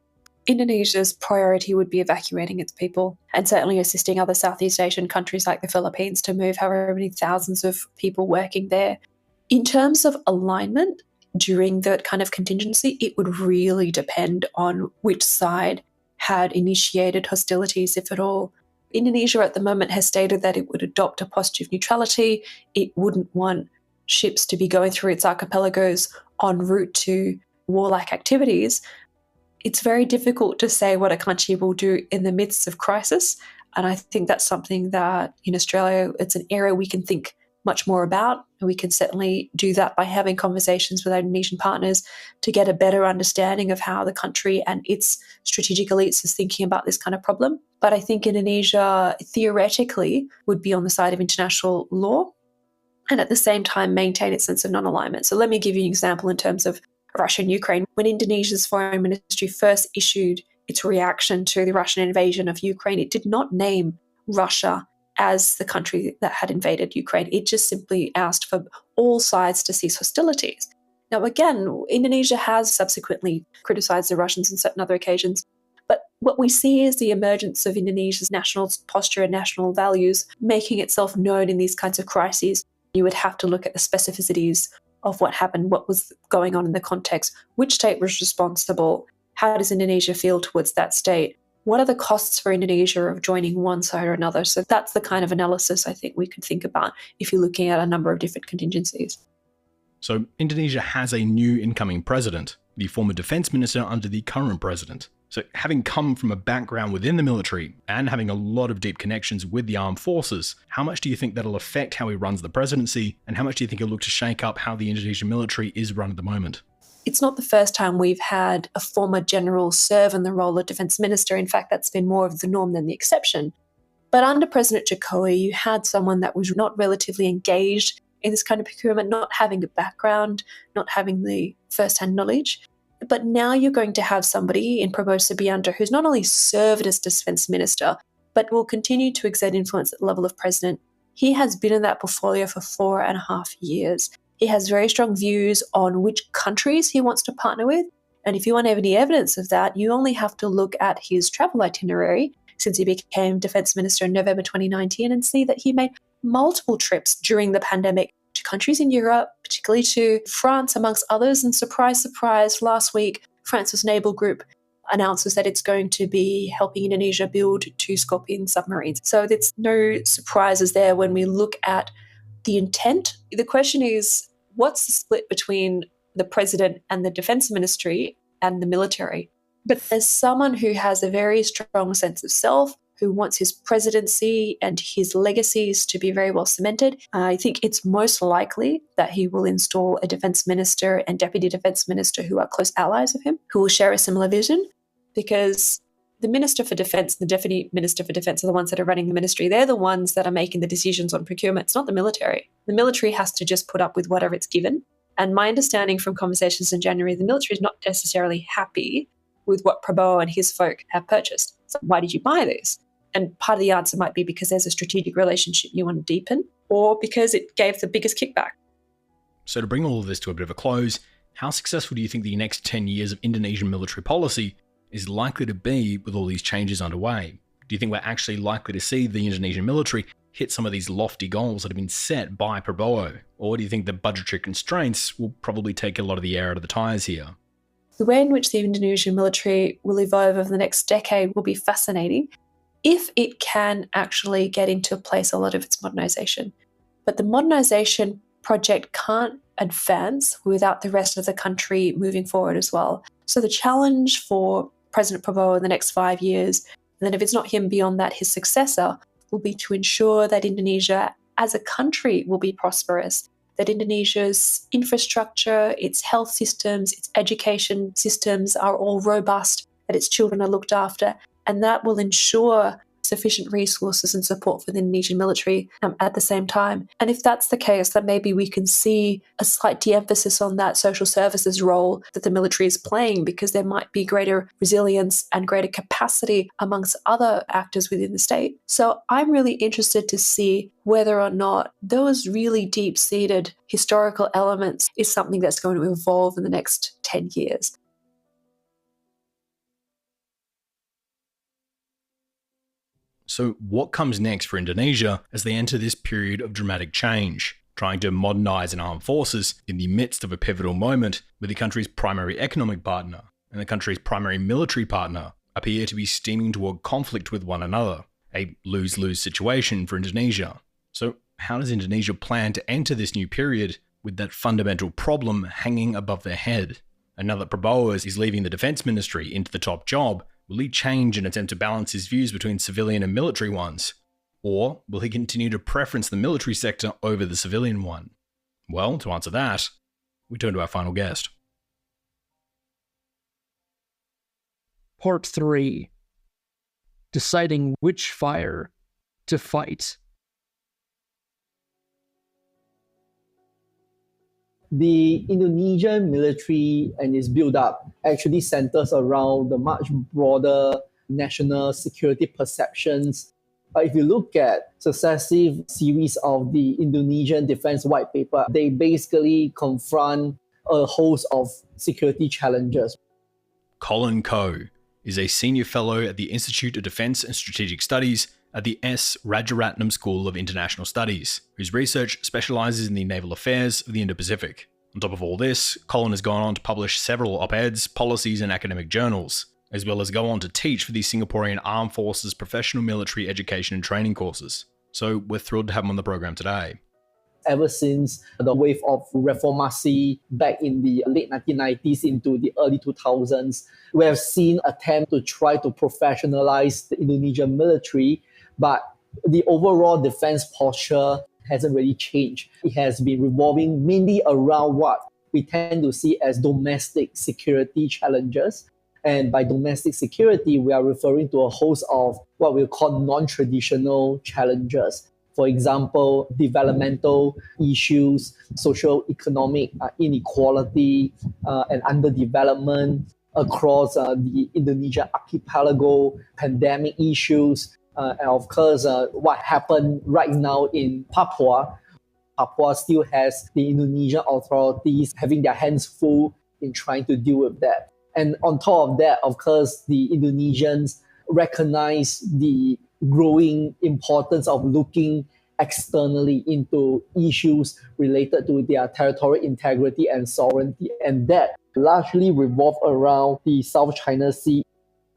Indonesia's priority would be evacuating its people and certainly assisting other Southeast Asian countries like the Philippines to move however many thousands of people working there. In terms of alignment during that kind of contingency, it would really depend on which side had initiated hostilities, if at all. Indonesia at the moment has stated that it would adopt a posture of neutrality. It wouldn't want ships to be going through its archipelagos en route to warlike activities. It's very difficult to say what a country will do in the midst of crisis. And I think that's something that in Australia, it's an area we can think much more about. And we can certainly do that by having conversations with our Indonesian partners to get a better understanding of how the country and its strategic elites is thinking about this kind of problem. But I think Indonesia theoretically would be on the side of international law and at the same time maintain its sense of non-alignment. So let me give you an example in terms of Russia and Ukraine. When Indonesia's foreign ministry first issued its reaction to the Russian invasion of Ukraine, it did not name Russia as the country that had invaded Ukraine. It just simply asked for all sides to cease hostilities. Now, again, Indonesia has subsequently criticized the Russians on certain other occasions, But what we see is the emergence of Indonesia's national posture and national values making itself known in these kinds of crises. You would have to look at the specificities of what happened, what was going on in the context, which state was responsible, how does Indonesia feel towards that state, what are the costs for Indonesia of joining one side or another. So that's the kind of analysis I think we could think about if you're looking at a number of different contingencies. So Indonesia has a new incoming president, the former defense minister under the current president. So having come from a background within the military and having a lot of deep connections with the armed forces, how much do you think that'll affect how he runs the presidency? And how much do you think he'll look to shake up how the Indonesian military is run at the moment? It's not the first time we've had a former general serve in the role of defense minister. In fact, that's been more of the norm than the exception. But under President Jokowi, you had someone that was not relatively engaged in this kind of procurement, not having a background, not having the first-hand knowledge. But now you're going to have somebody in Prabowo Subianto who's not only served as defense minister, but will continue to exert influence at the level of president. He has been in that portfolio for 4.5 years. He has very strong views on which countries he wants to partner with. And if you want any evidence of that, you only have to look at his travel itinerary since he became defense minister in November 2019 and see that he made multiple trips during the pandemic to countries in Europe, particularly to France, amongst others. And surprise, surprise, last week, France's naval group announces that it's going to be helping Indonesia build 2 Scorpion submarines. So there's no surprises there when we look at the intent. The question is, what's the split between the president and the defense ministry and the military? But as someone who has a very strong sense of self, who wants his presidency and his legacies to be very well cemented, I think it's most likely that he will install a defense minister and deputy defense minister who are close allies of him, who will share a similar vision, because the Minister for Defense and the Deputy Minister for Defense are the ones that are running the ministry. They're the ones that are making the decisions on procurement. It's not the military. The military has to just put up with whatever it's given. And my understanding from conversations in January, the military is not necessarily happy with what Prabowo and his folk have purchased. So why did you buy this? And part of the answer might be because there's a strategic relationship you want to deepen, or because it gave the biggest kickback. So to bring all of this to a bit of a close, how successful do you think the next 10 years of Indonesian military policy is likely to be with all these changes underway? Do you think we're actually likely to see the Indonesian military hit some of these lofty goals that have been set by Prabowo? Or do you think the budgetary constraints will probably take a lot of the air out of the tires here? The way in which the Indonesian military will evolve over the next decade will be fascinating if it can actually get into place a lot of its modernisation. But the modernisation project can't advance without the rest of the country moving forward as well. So the challenge for President Prabowo in the next 5 years, and then if it's not him beyond that, his successor, will be to ensure that Indonesia as a country will be prosperous, that Indonesia's infrastructure, its health systems, its education systems are all robust, that its children are looked after, and that will ensure sufficient resources and support for the Indonesian military at the same time. And if that's the case, then maybe we can see a slight de-emphasis on that social services role that the military is playing, because there might be greater resilience and greater capacity amongst other actors within the state. So I'm really interested to see whether or not those really deep-seated historical elements is something that's going to evolve in the next 10 years. So what comes next for Indonesia as they enter this period of dramatic change, trying to modernise an armed forces in the midst of a pivotal moment where the country's primary economic partner and the country's primary military partner appear to be steaming toward conflict with one another, a lose-lose situation for Indonesia. So how does Indonesia plan to enter this new period with that fundamental problem hanging above their head? And now that Prabowo is leaving the defence ministry into the top job, will he change and attempt to balance his views between civilian and military ones? Or will he continue to preference the military sector over the civilian one? Well, to answer that, we turn to our final guest. Part 3. Deciding which fire to fight. The Indonesian military and its build-up actually centers around the much broader national security perceptions. If you look at successive series of the Indonesian Defense White Paper, they basically confront a host of security challenges. Colin Coe, is a senior fellow at the Institute of Defense and Strategic Studies at the S. Rajaratnam School of International Studies, whose research specializes in the naval affairs of the Indo-Pacific. On top of all this, Colin has gone on to publish several op-eds, policies, and academic journals, as well as go on to teach for the Singaporean Armed Forces Professional Military Education and Training courses. So we're thrilled to have him on the program today. Ever since the wave of reformacy back in the late 1990s into the early 2000s, we have seen attempts to try to professionalize the Indonesian military, but the overall defense posture hasn't really changed. It has been revolving mainly around what we tend to see as domestic security challenges. And by domestic security, we are referring to a host of what we call non-traditional challenges. For example, developmental issues, social-economic inequality, and underdevelopment across the Indonesian archipelago, pandemic issues, and of course, what happened right now in Papua. Papua still has the Indonesian authorities having their hands full in trying to deal with that. And on top of that, of course, the Indonesians recognize the growing importance of looking externally into issues related to their territorial integrity and sovereignty. And that largely revolves around the South China Sea.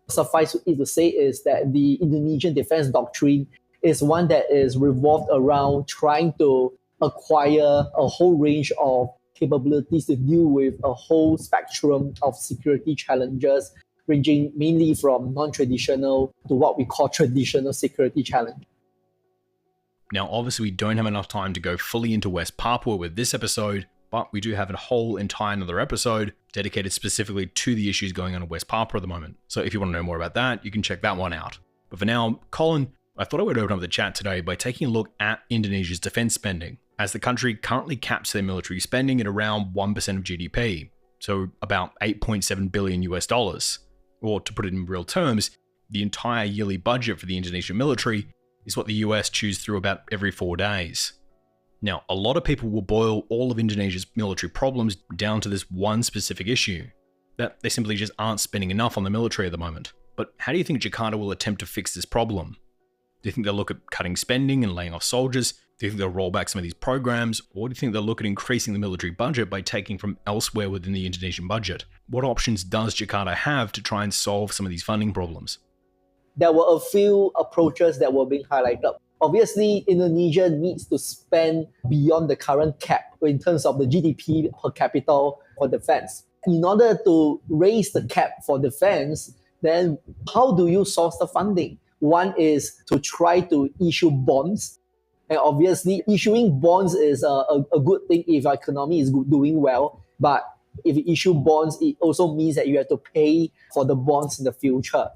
Suffice it to say is that the Indonesian defense doctrine is one that is revolved around trying to acquire a whole range of capabilities to deal with a whole spectrum of security challenges, ranging mainly from non-traditional to what we call traditional security challenge. Now, obviously, we don't have enough time to go fully into West Papua with this episode, but we do have a whole entire another episode dedicated specifically to the issues going on in West Papua at the moment. So if you want to know more about that, you can check that one out. But for now, Colin, I thought I would open up the chat today by taking a look at Indonesia's defense spending, as the country currently caps their military spending at around 1% of GDP, so about $8.7 billion US dollars. Or to put it in real terms, the entire yearly budget for the Indonesian military is what the US chews through about every 4 days. Now, a lot of people will boil all of Indonesia's military problems down to this one specific issue, that they simply just aren't spending enough on the military at the moment. But how do you think Jakarta will attempt to fix this problem? Do you think they'll look at cutting spending and laying off soldiers? Do you think they'll roll back some of these programs? Or do you think they'll look at increasing the military budget by taking from elsewhere within the Indonesian budget? What options does Jakarta have to try and solve some of these funding problems? There were a few approaches that were being highlighted. Obviously, Indonesia needs to spend beyond the current cap in terms of the GDP per capita for defense. In order to raise the cap for defense, then how do you source the funding? One is to try to issue bonds. And obviously, issuing bonds is a good thing if our economy is doing well. But if you issue bonds, it also means that you have to pay for the bonds in the future.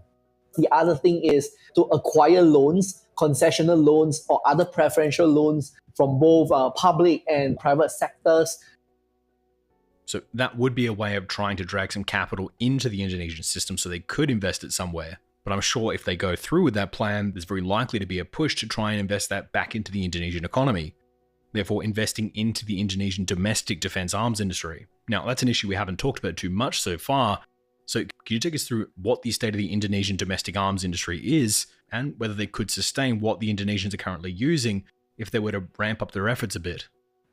The other thing is to acquire loans, concessional loans, or other preferential loans from both public and private sectors. So that would be a way of trying to drag some capital into the Indonesian system so they could invest it somewhere. But I'm sure if they go through with that plan, there's very likely to be a push to try and invest that back into the Indonesian economy, therefore investing into the Indonesian domestic defense arms industry. Now, that's an issue we haven't talked about too much so far. So can you take us through what the state of the Indonesian domestic arms industry is and whether they could sustain what the Indonesians are currently using if they were to ramp up their efforts a bit?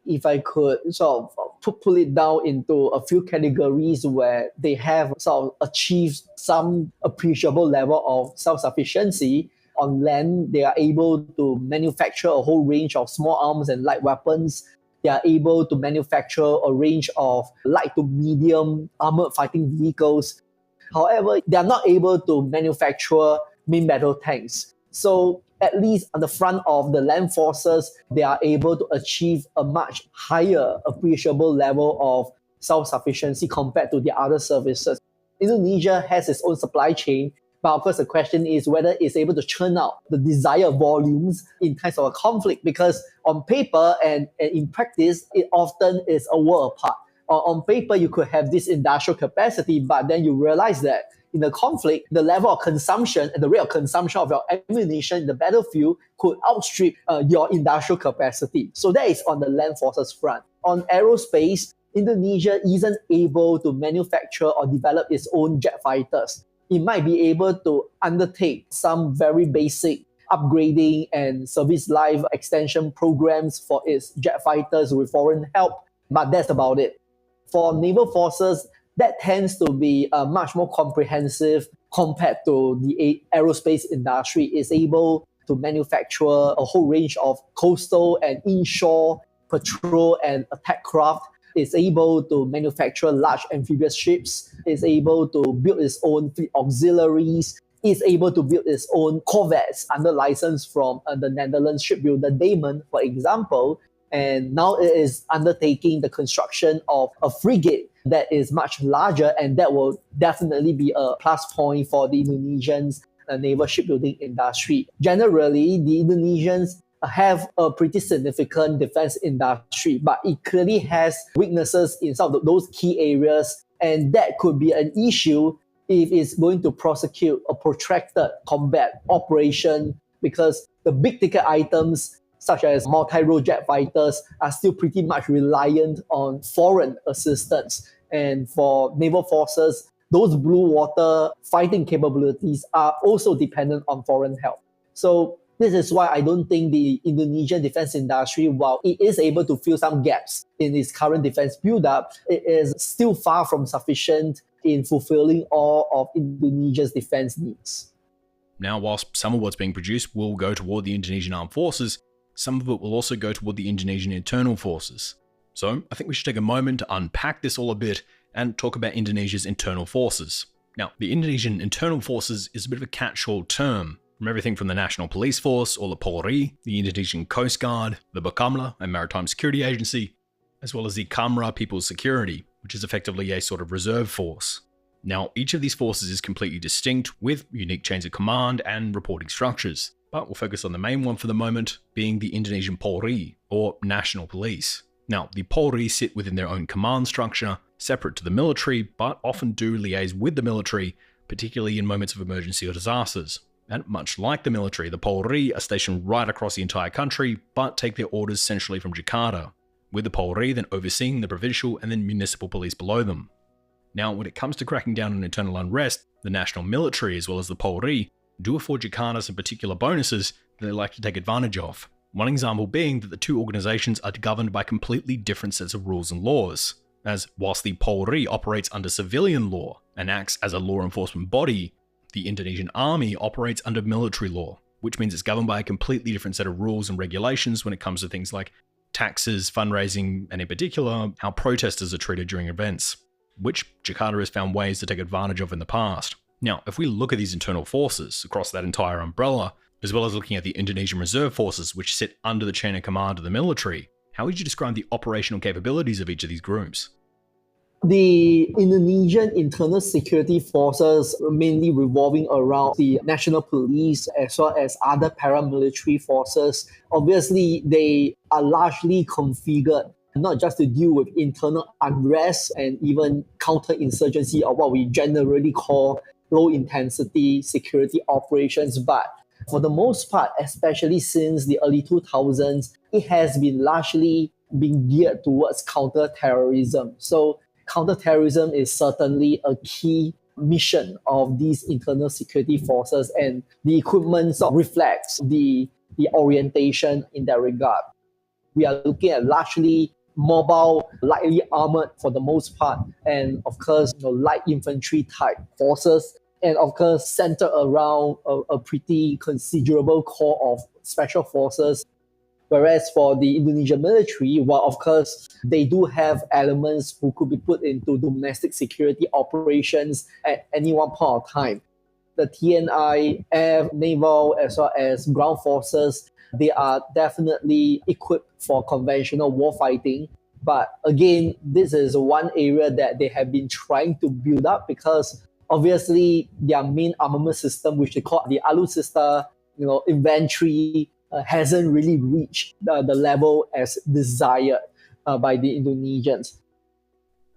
If I could sort of pull it down into a few categories where they have sort of achieved some appreciable level of self-sufficiency. On land, they are able to manufacture a whole range of small arms and light weapons. They are able to manufacture a range of light to medium armored fighting vehicles. However, they are not able to manufacture main battle tanks. So at least on the front of the land forces, they are able to achieve a much higher appreciable level of self-sufficiency compared to the other services. Indonesia has its own supply chain, but of course the question is whether it's able to churn out the desired volumes in times of a conflict, because on paper and in practice, it often is a world apart. On paper, you could have this industrial capacity, but then you realize that in the conflict, the level of consumption and the rate of consumption of your ammunition in the battlefield could outstrip your industrial capacity. So that is on the land forces front. On aerospace, Indonesia isn't able to manufacture or develop its own jet fighters. it might be able to undertake some very basic upgrading and service life extension programs for its jet fighters with foreign help, but that's about it. For naval forces, that tends to be much more comprehensive compared to the aerospace industry. It's able to manufacture a whole range of coastal and inshore patrol and attack craft. It's able to manufacture large amphibious ships. It's able to build its own fleet auxiliaries. It's able to build its own corvettes under license from the Netherlands shipbuilder Damen, for example. And now it is undertaking the construction of a frigate that is much larger, and that will definitely be a plus point for the Indonesians' naval shipbuilding industry. Generally, the Indonesians have a pretty significant defense industry, but it clearly has weaknesses in some of those key areas, and that could be an issue if it's going to prosecute a protracted combat operation, because the big ticket items such as multi-role jet fighters are still pretty much reliant on foreign assistance. And for naval forces, those blue water fighting capabilities are also dependent on foreign help. So this is why I don't think the Indonesian defense industry, while it is able to fill some gaps in its current defense build-up, it is still far from sufficient in fulfilling all of Indonesia's defense needs. Now, whilst some of what's being produced will go toward the Indonesian armed forces, some of it will also go toward the Indonesian internal forces. So I think we should take a moment to unpack this all a bit and talk about Indonesia's internal forces. Now, the Indonesian internal forces is a bit of a catch-all term, from everything from the National Police Force, or the Polri, the Indonesian Coast Guard, the Bakamla, a maritime security agency, as well as the Kamra People's Security, which is effectively a sort of reserve force. Now, each of these forces is completely distinct, with unique chains of command and reporting structures, but we'll focus on the main one for the moment, being the Indonesian Polri, or National Police. Now, the Polri sit within their own command structure, separate to the military, but often do liaise with the military, particularly in moments of emergency or disasters. And much like the military, the Polri are stationed right across the entire country, but take their orders centrally from Jakarta, with the Polri then overseeing the provincial and then municipal police below them. Now, when it comes to cracking down on internal unrest, the national military as well as the Polri do afford Jakarta some particular bonuses that they like to take advantage of. One example being that the two organizations are governed by completely different sets of rules and laws, as whilst the Polri operates under civilian law and acts as a law enforcement body, the Indonesian army operates under military law, which means it's governed by a completely different set of rules and regulations when it comes to things like taxes, fundraising, and in particular, how protesters are treated during events, which Jakarta has found ways to take advantage of in the past. Now, if we look at these internal forces across that entire umbrella, as well as looking at the Indonesian reserve forces which sit under the chain of command of the military, how would you describe the operational capabilities of each of these groups? The Indonesian internal security forces mainly revolving around the national police as well as other paramilitary forces. Obviously, they are largely configured not just to deal with internal unrest and even counterinsurgency, or what we generally call low-intensity security operations, but for the most part, especially since the early 2000s, it has been largely been geared towards counter-terrorism. So counter-terrorism is certainly a key mission of these internal security forces, and the equipment sort of reflects the orientation in that regard. We are looking at largely mobile, lightly armored for the most part, and of course, light infantry type forces, and of course, centered around a pretty considerable core of special forces. Whereas for the Indonesian military, while of course they do have elements who could be put into domestic security operations at any one point of time, the TNI, air, naval, as well as ground forces, they are definitely equipped for conventional warfighting. But again, this is one area that they have been trying to build up, because obviously their main armament system, which they call the alutsista, inventory, hasn't really reached the level as desired by the Indonesians.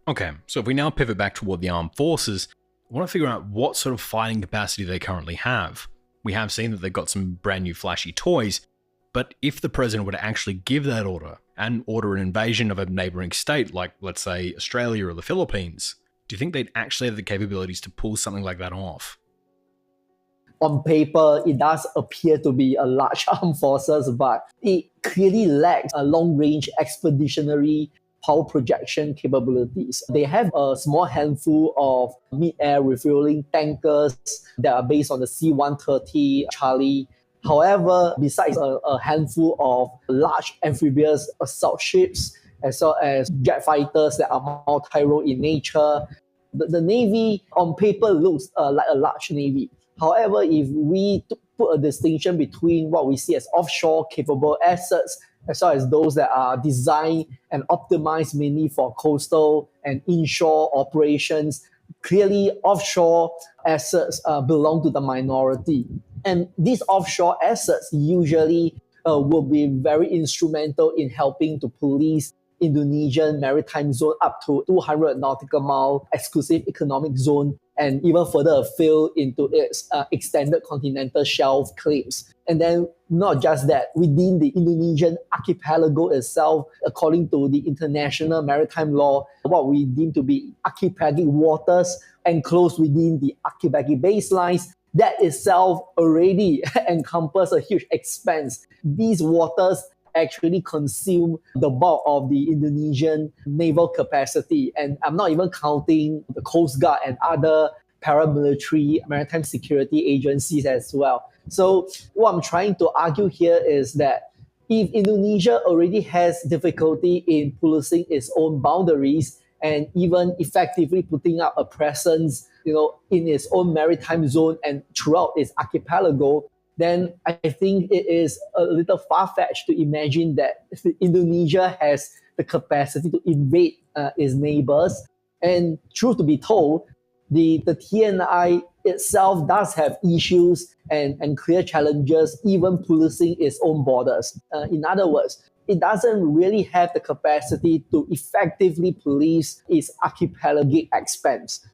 Okay, so if we now pivot back toward the armed forces, I want to figure out what sort of fighting capacity they currently have. We have seen that they've got some brand new flashy toys, but if the president were to actually give that order and order an invasion of a neighboring state, like let's say Australia or the Philippines, do you think they'd actually have the capabilities to pull something like that off? on paper, it does appear to be a large armed forces, but it clearly lacks a long-range expeditionary power projection capabilities. They have a small handful of mid-air refueling tankers that are based on the C-130 Charlie. However, besides a handful of large amphibious assault ships, as well as jet fighters that are multi-role in nature, the Navy on paper looks like a large Navy. However, if we put a distinction between what we see as offshore capable assets, as well as those that are designed and optimized mainly for coastal and inshore operations, clearly offshore assets belong to the minority. And these offshore assets usually will be very instrumental in helping to police Indonesian maritime zone up to 200 nautical mile exclusive economic zone, and even further afield into its extended continental shelf claims. And then not just that, within the Indonesian archipelago itself, according to the international maritime law, what we deem to be archipelagic waters enclosed within the archipelagic baselines, that itself already encompasses a huge expanse. These waters actually consume the bulk of the Indonesian naval capacity. And I'm not even counting the Coast Guard and other paramilitary maritime security agencies as well. So what I'm trying to argue here is that if Indonesia already has difficulty in policing its own boundaries and even effectively putting up a presence, in its own maritime zone and throughout its archipelago, then I think it is a little far-fetched to imagine that Indonesia has the capacity to invade its neighbors. And truth to be told, the TNI itself does have issues and clear challenges, even policing its own borders. In other words, it doesn't really have the capacity to effectively police its archipelagic expanse.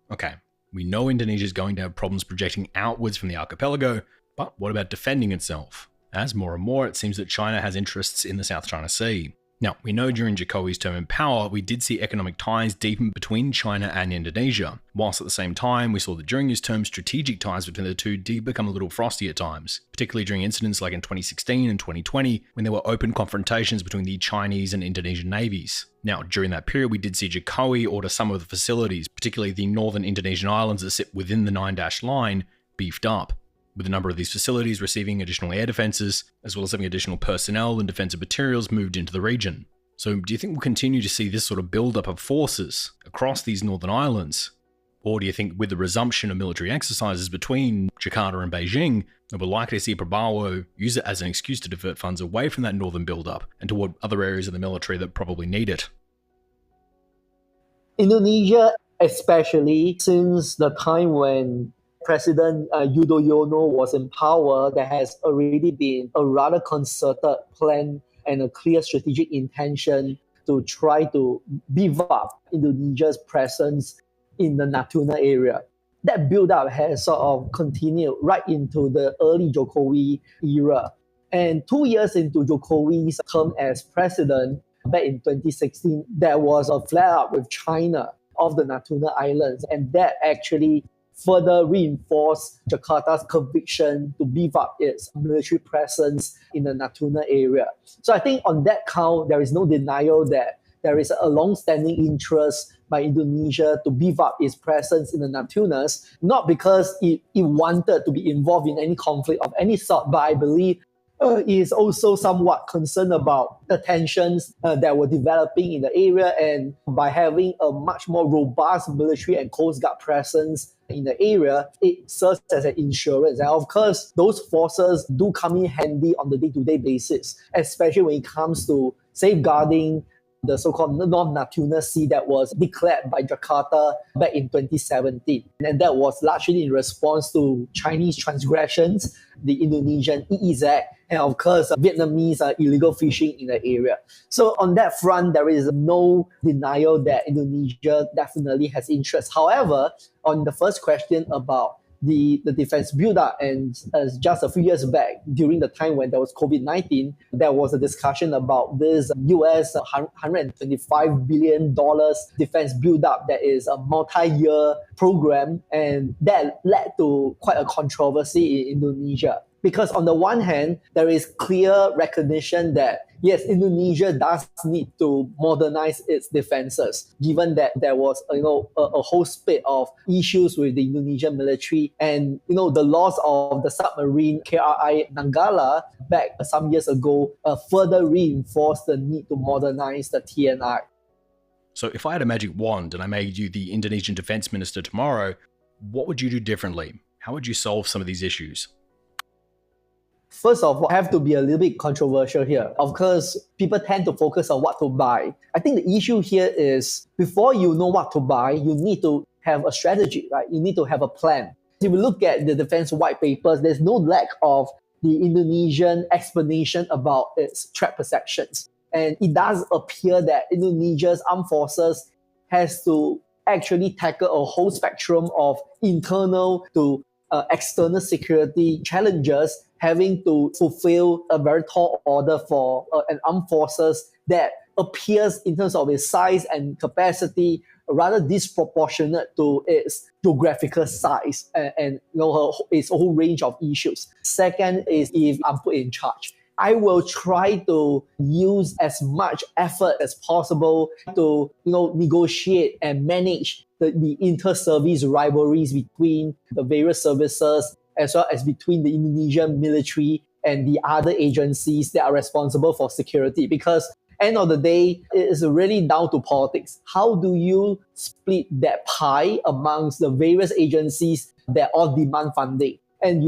Okay, we know Indonesia is going to have problems projecting outwards from the archipelago, but what about defending itself? As more and more, it seems that China has interests in the South China Sea. Now, we know during Jokowi's term in power, we did see economic ties deepen between China and Indonesia, whilst at the same time, we saw that during his term, strategic ties between the two did become a little frosty at times, particularly during incidents like in 2016 and 2020, when there were open confrontations between the Chinese and Indonesian navies. Now, during that period, we did see Jokowi order some of the facilities, particularly the northern Indonesian islands that sit within the 9-dash line, beefed up, with a number of these facilities receiving additional air defences, as well as having additional personnel and defensive materials moved into the region. So do you think we'll continue to see this sort of build-up of forces across these northern islands? Or do you think with the resumption of military exercises between Jakarta and Beijing, that we're likely to see Prabowo use it as an excuse to divert funds away from that northern build-up and toward other areas of the military that probably need it? Indonesia, especially since the time when President Yudhoyono was in power, there has already been a rather concerted plan and a clear strategic intention to try to beef up Indonesia's presence in the Natuna area. That build-up has sort of continued right into the early Jokowi era. And 2 years into Jokowi's term as president, back in 2016, there was a flare-up with China of the Natuna Islands, and that actually further reinforced Jakarta's conviction to beef up its military presence in the Natuna area. So I think on that count, there is no denial that there is a long-standing interest by Indonesia to beef up its presence in the Natunas, not because it wanted to be involved in any conflict of any sort, but I believe it is also somewhat concerned about the tensions that were developing in the area, and by having a much more robust military and Coast Guard presence in the area, it serves as an insurance. And of course, those forces do come in handy on the day-to-day basis, especially when it comes to safeguarding the so-called North Natuna Sea that was declared by Jakarta back in 2017. And that was largely in response to Chinese transgressions, the Indonesian EEZ, and of course, Vietnamese illegal fishing in the area. So on that front, there is no denial that Indonesia definitely has interest. However, on the first question about the defense build-up. And just a few years back, during the time when there was COVID-19, there was a discussion about this US $125 billion defense build-up that is a multi-year program. And that led to quite a controversy in Indonesia. Because on the one hand, there is clear recognition that, yes, Indonesia does need to modernize its defenses, given that there was a whole spate of issues with the Indonesian military. And the loss of the submarine KRI Nanggala back some years ago further reinforced the need to modernize the TNI. So if I had a magic wand and I made you the Indonesian defense minister tomorrow, what would you do differently? How would you solve some of these issues? First of all, I have to be a little bit controversial here. Of course, people tend to focus on what to buy. I think the issue here is before you know what to buy, you need to have a strategy, right? You need to have a plan. If you look at the defense white papers, there's no lack of the Indonesian explanation about its threat perceptions. And it does appear that Indonesia's armed forces has to actually tackle a whole spectrum of internal to external security challenges, having to fulfill a very tall order for an armed forces that appears in terms of its size and capacity rather disproportionate to its geographical size and its whole range of issues. Second is, if I'm put in charge, I will try to use as much effort as possible to negotiate and manage the inter-service rivalries between the various services, as well as between the Indonesian military and the other agencies that are responsible for security. Because end of the day, it is really down to politics. How do you split that pie amongst the various agencies that all demand funding? And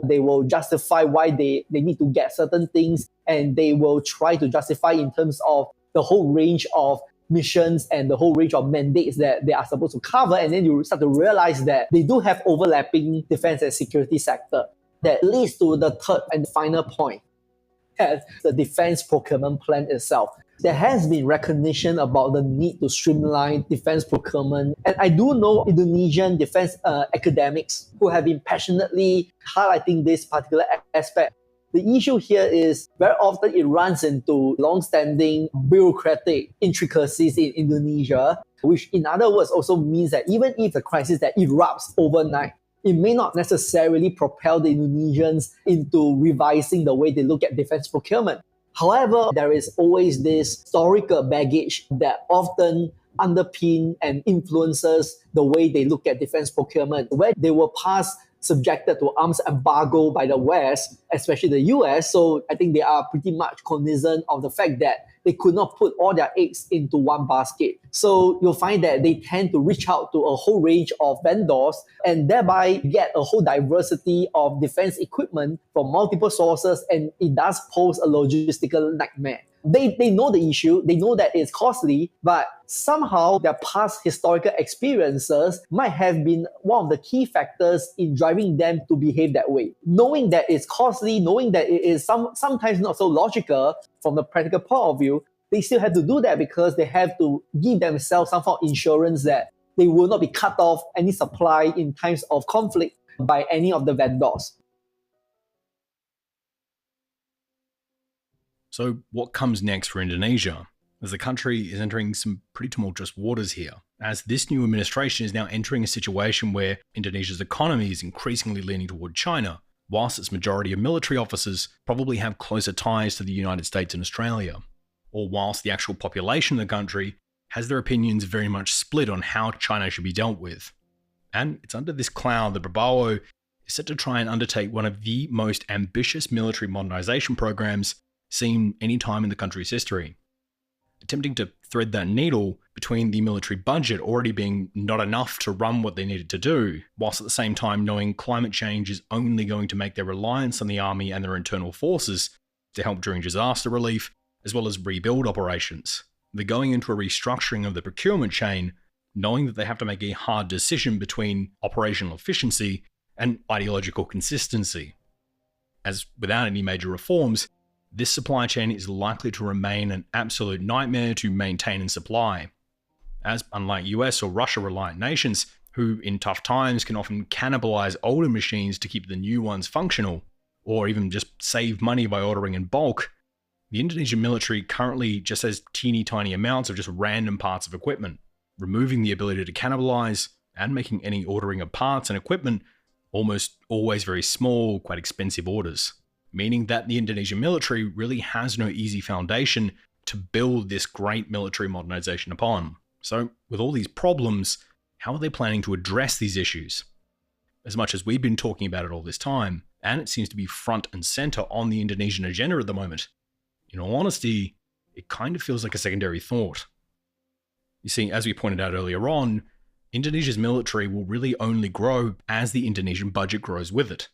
they will justify why they need to get certain things, and they will try to justify in terms of the whole range of missions and the whole range of mandates that they are supposed to cover. And then you start to realize that they do have overlapping defense and security sector. That leads to the third and final point, that's the defense procurement plan itself. There has been recognition about the need to streamline defense procurement. And I do know Indonesian defense academics who have been passionately highlighting this particular aspect. The issue here is very often it runs into long-standing bureaucratic intricacies in Indonesia, which in other words also means that even if the crisis that erupts overnight, it may not necessarily propel the Indonesians into revising the way they look at defense procurement. However, there is always this historical baggage that often underpin and influences the way they look at defense procurement, where they were subjected to arms embargo by the West, especially the US. So I think they are pretty much cognizant of the fact that they could not put all their eggs into one basket. So you'll find that they tend to reach out to a whole range of vendors and thereby get a whole diversity of defense equipment from multiple sources, and it does pose a logistical nightmare. They know the issue, they know that it's costly, but somehow their past historical experiences might have been one of the key factors in driving them to behave that way. Knowing that it's costly, knowing that it is sometimes not so logical from the practical point of view, they still have to do that because they have to give themselves some form of insurance that they will not be cut off any supply in times of conflict by any of the vendors. So what comes next for Indonesia? As the country is entering some pretty tumultuous waters here, as this new administration is now entering a situation where Indonesia's economy is increasingly leaning toward China, whilst its majority of military officers probably have closer ties to the United States and Australia, or whilst the actual population of the country has their opinions very much split on how China should be dealt with. And it's under this cloud that Prabowo is set to try and undertake one of the most ambitious military modernization programs seen any time in the country's history, attempting to thread that needle between the military budget already being not enough to run what they needed to do, whilst at the same time knowing climate change is only going to make their reliance on the army and their internal forces to help during disaster relief, as well as rebuild operations. They're going into a restructuring of the procurement chain, knowing that they have to make a hard decision between operational efficiency and ideological consistency. As without any major reforms, this supply chain is likely to remain an absolute nightmare to maintain and supply. As unlike US or Russia-reliant nations, who in tough times can often cannibalize older machines to keep the new ones functional, or even just save money by ordering in bulk, the Indonesian military currently just has teeny tiny amounts of just random parts of equipment, removing the ability to cannibalize and making any ordering of parts and equipment almost always very small, quite expensive orders, meaning that the Indonesian military really has no easy foundation to build this great military modernization upon. So, with all these problems, how are they planning to address these issues? As much as we've been talking about it all this time, and it seems to be front and center on the Indonesian agenda at the moment, in all honesty, it kind of feels like a secondary thought. You see, as we pointed out earlier on, Indonesia's military will really only grow as the Indonesian budget grows with it.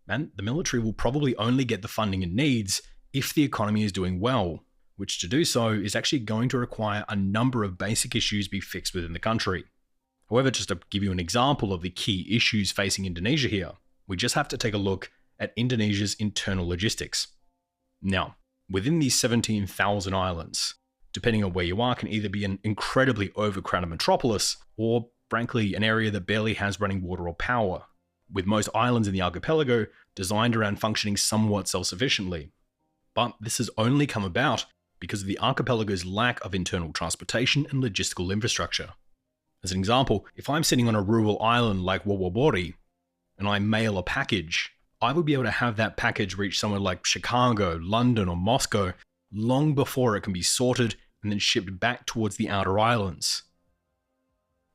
And the military will probably only get the funding it needs if the economy is doing well, which to do so is actually going to require a number of basic issues be fixed within the country. However, just to give you an example of the key issues facing Indonesia here, we just have to take a look at Indonesia's internal logistics. Now, within these 17,000 islands, depending on where you are, can either be an incredibly overcrowded metropolis or, frankly, an area that barely has running water or power, with most islands in the archipelago designed around functioning somewhat self-sufficiently. But this has only come about because of the archipelago's lack of internal transportation and logistical infrastructure. As an example, if I'm sitting on a rural island like Wawabori and I mail a package, I would be able to have that package reach somewhere like Chicago, London, or Moscow long before it can be sorted and then shipped back towards the outer islands.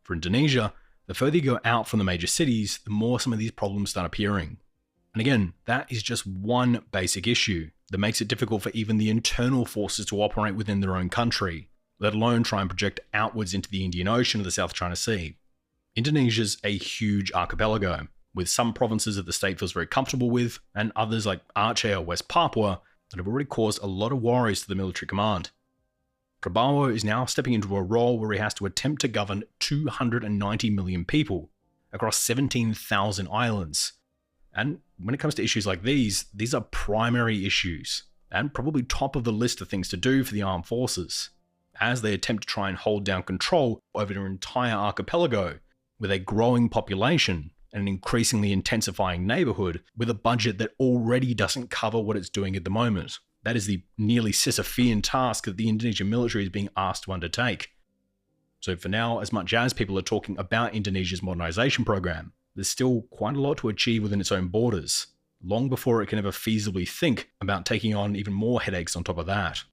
For Indonesia, the further you go out from the major cities, the more some of these problems start appearing. And again, that is just one basic issue that makes it difficult for even the internal forces to operate within their own country, let alone try and project outwards into the Indian Ocean or the South China Sea. Indonesia's a huge archipelago, with some provinces that the state feels very comfortable with, and others like Aceh or West Papua that have already caused a lot of worries to the military command. Prabowo is now stepping into a role where he has to attempt to govern 290 million people across 17,000 islands. And when it comes to issues like these are primary issues, and probably top of the list of things to do for the armed forces, as they attempt to try and hold down control over their entire archipelago with a growing population and an increasingly intensifying neighborhood with a budget that already doesn't cover what it's doing at the moment. That is the nearly Sisyphean task that the Indonesian military is being asked to undertake. So for now, as much as people are talking about Indonesia's modernization program, there's still quite a lot to achieve within its own borders, long before it can ever feasibly think about taking on even more headaches on top of that.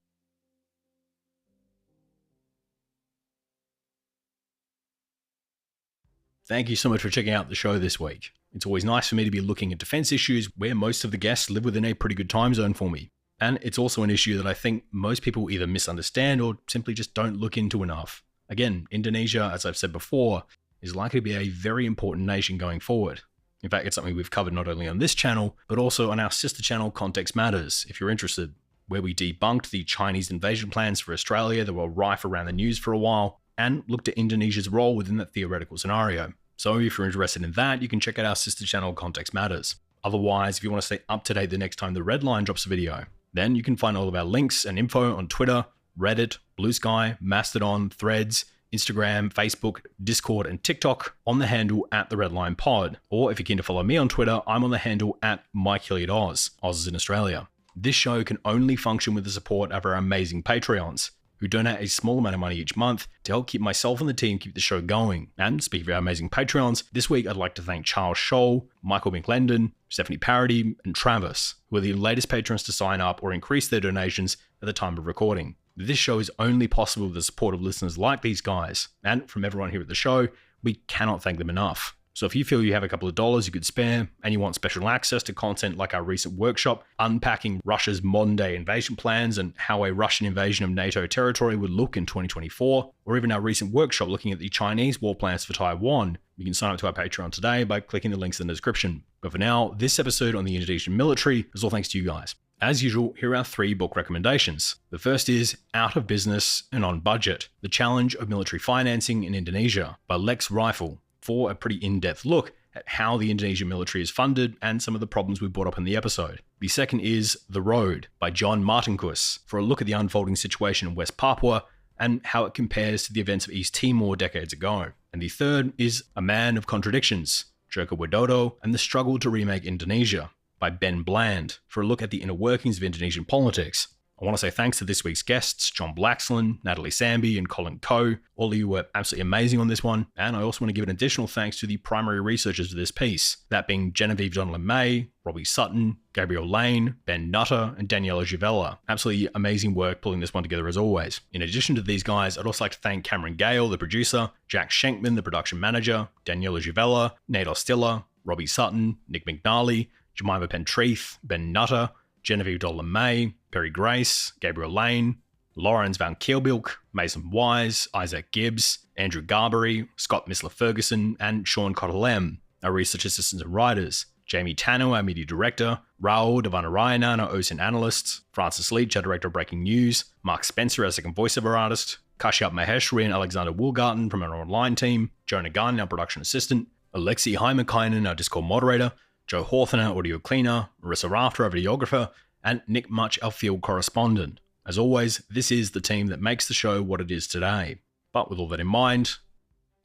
Thank you so much for checking out the show this week. It's always nice for me to be looking at defense issues where most of the guests live within a pretty good time zone for me. And it's also an issue that I think most people either misunderstand or simply just don't look into enough. Again, Indonesia, as I've said before, is likely to be a very important nation going forward. In fact, it's something we've covered not only on this channel, but also on our sister channel, Context Matters, if you're interested, where we debunked the Chinese invasion plans for Australia that were rife around the news for a while, and looked at Indonesia's role within that theoretical scenario. So if you're interested in that, you can check out our sister channel, Context Matters. Otherwise, if you want to stay up to date the next time the Red Line drops a video, then you can find all of our links and info on Twitter, Reddit, Blue Sky, Mastodon, Threads, Instagram, Facebook, Discord, and TikTok on the handle @TheRedLinePod. Or if you're keen to follow me on Twitter, I'm on the handle @MikeHilliardOz. Oz is in Australia. This show can only function with the support of our amazing Patreons, who donate a small amount of money each month to help keep myself and the team keep the show going. And speaking of our amazing Patreons, this week I'd like to thank Charles Scholl, Michael McLendon, Stephanie Parody, and Travis, who are the latest patrons to sign up or increase their donations at the time of recording. This show is only possible with the support of listeners like these guys, and from everyone here at the show, we cannot thank them enough. So if you feel you have a couple of dollars you could spare, and you want special access to content like our recent workshop, unpacking Russia's modern-day invasion plans and how a Russian invasion of NATO territory would look in 2024, or even our recent workshop looking at the Chinese war plans for Taiwan, you can sign up to our Patreon today by clicking the links in the description. But for now, this episode on the Indonesian military is all thanks to you guys. As usual, here are our 3 book recommendations. The first is Out of Business and On Budget, The Challenge of Military Financing in Indonesia by Lex Rifle, for a pretty in-depth look at how the Indonesian military is funded and some of the problems we brought up in the episode. The second is The Road by John Martinkus, for a look at the unfolding situation in West Papua and how it compares to the events of East Timor decades ago. And the third is A Man of Contradictions, Joko Widodo and the Struggle to Remake Indonesia, by Ben Bland, for a look at the inner workings of Indonesian politics. I want to say thanks to this week's guests, John Blaxland, Natalie Samby, and Colin Coe. All of you were absolutely amazing on this one, and I also want to give an additional thanks to the primary researchers for this piece, that being Genevieve Donlan-May, Robbie Sutton, Gabriel Lane, Ben Nutter, and Daniela Givella. Absolutely amazing work pulling this one together as always. In addition to these guys, I'd also like to thank Cameron Gale, the producer, Jack Schenkman, the production manager, Daniela Givella, Nate Ostiller, Robbie Sutton, Nick McNally, Jemima Pentreath, Ben Nutter, Genevieve Donlan-May, Perry Grace, Gabriel Lane, Lawrence Van Keelbilk, Mason Wise, Isaac Gibbs, Andrew Garbery, Scott Missler-Ferguson, and Sean Cottelem, our research assistants and writers, Jamie Tanno, our media director, Raul Devanarayanan, our OSINT analyst, Francis Leach, our director of breaking news, Mark Spencer, our second voiceover artist, Kashyap Maheshwari and Alexander Woolgarten from our online team, Jonah Gunn, our production assistant, Alexi Heimakainen, our Discord moderator, Joe Hawthorne, our audio cleaner, Marissa Rafter, our videographer, and Nick Much, our field correspondent. As always, this is the team that makes the show what it is today. But with all that in mind,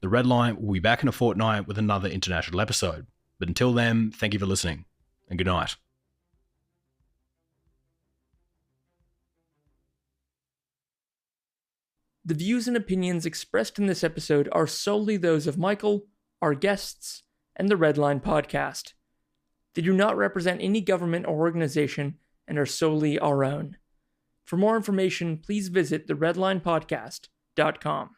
the Red Line will be back in a fortnight with another international episode. But until then, thank you for listening, and good night. The views and opinions expressed in this episode are solely those of Michael, our guests, and the Red Line podcast. They do not represent any government or organization and are solely our own. For more information, please visit theredlinepodcast.com.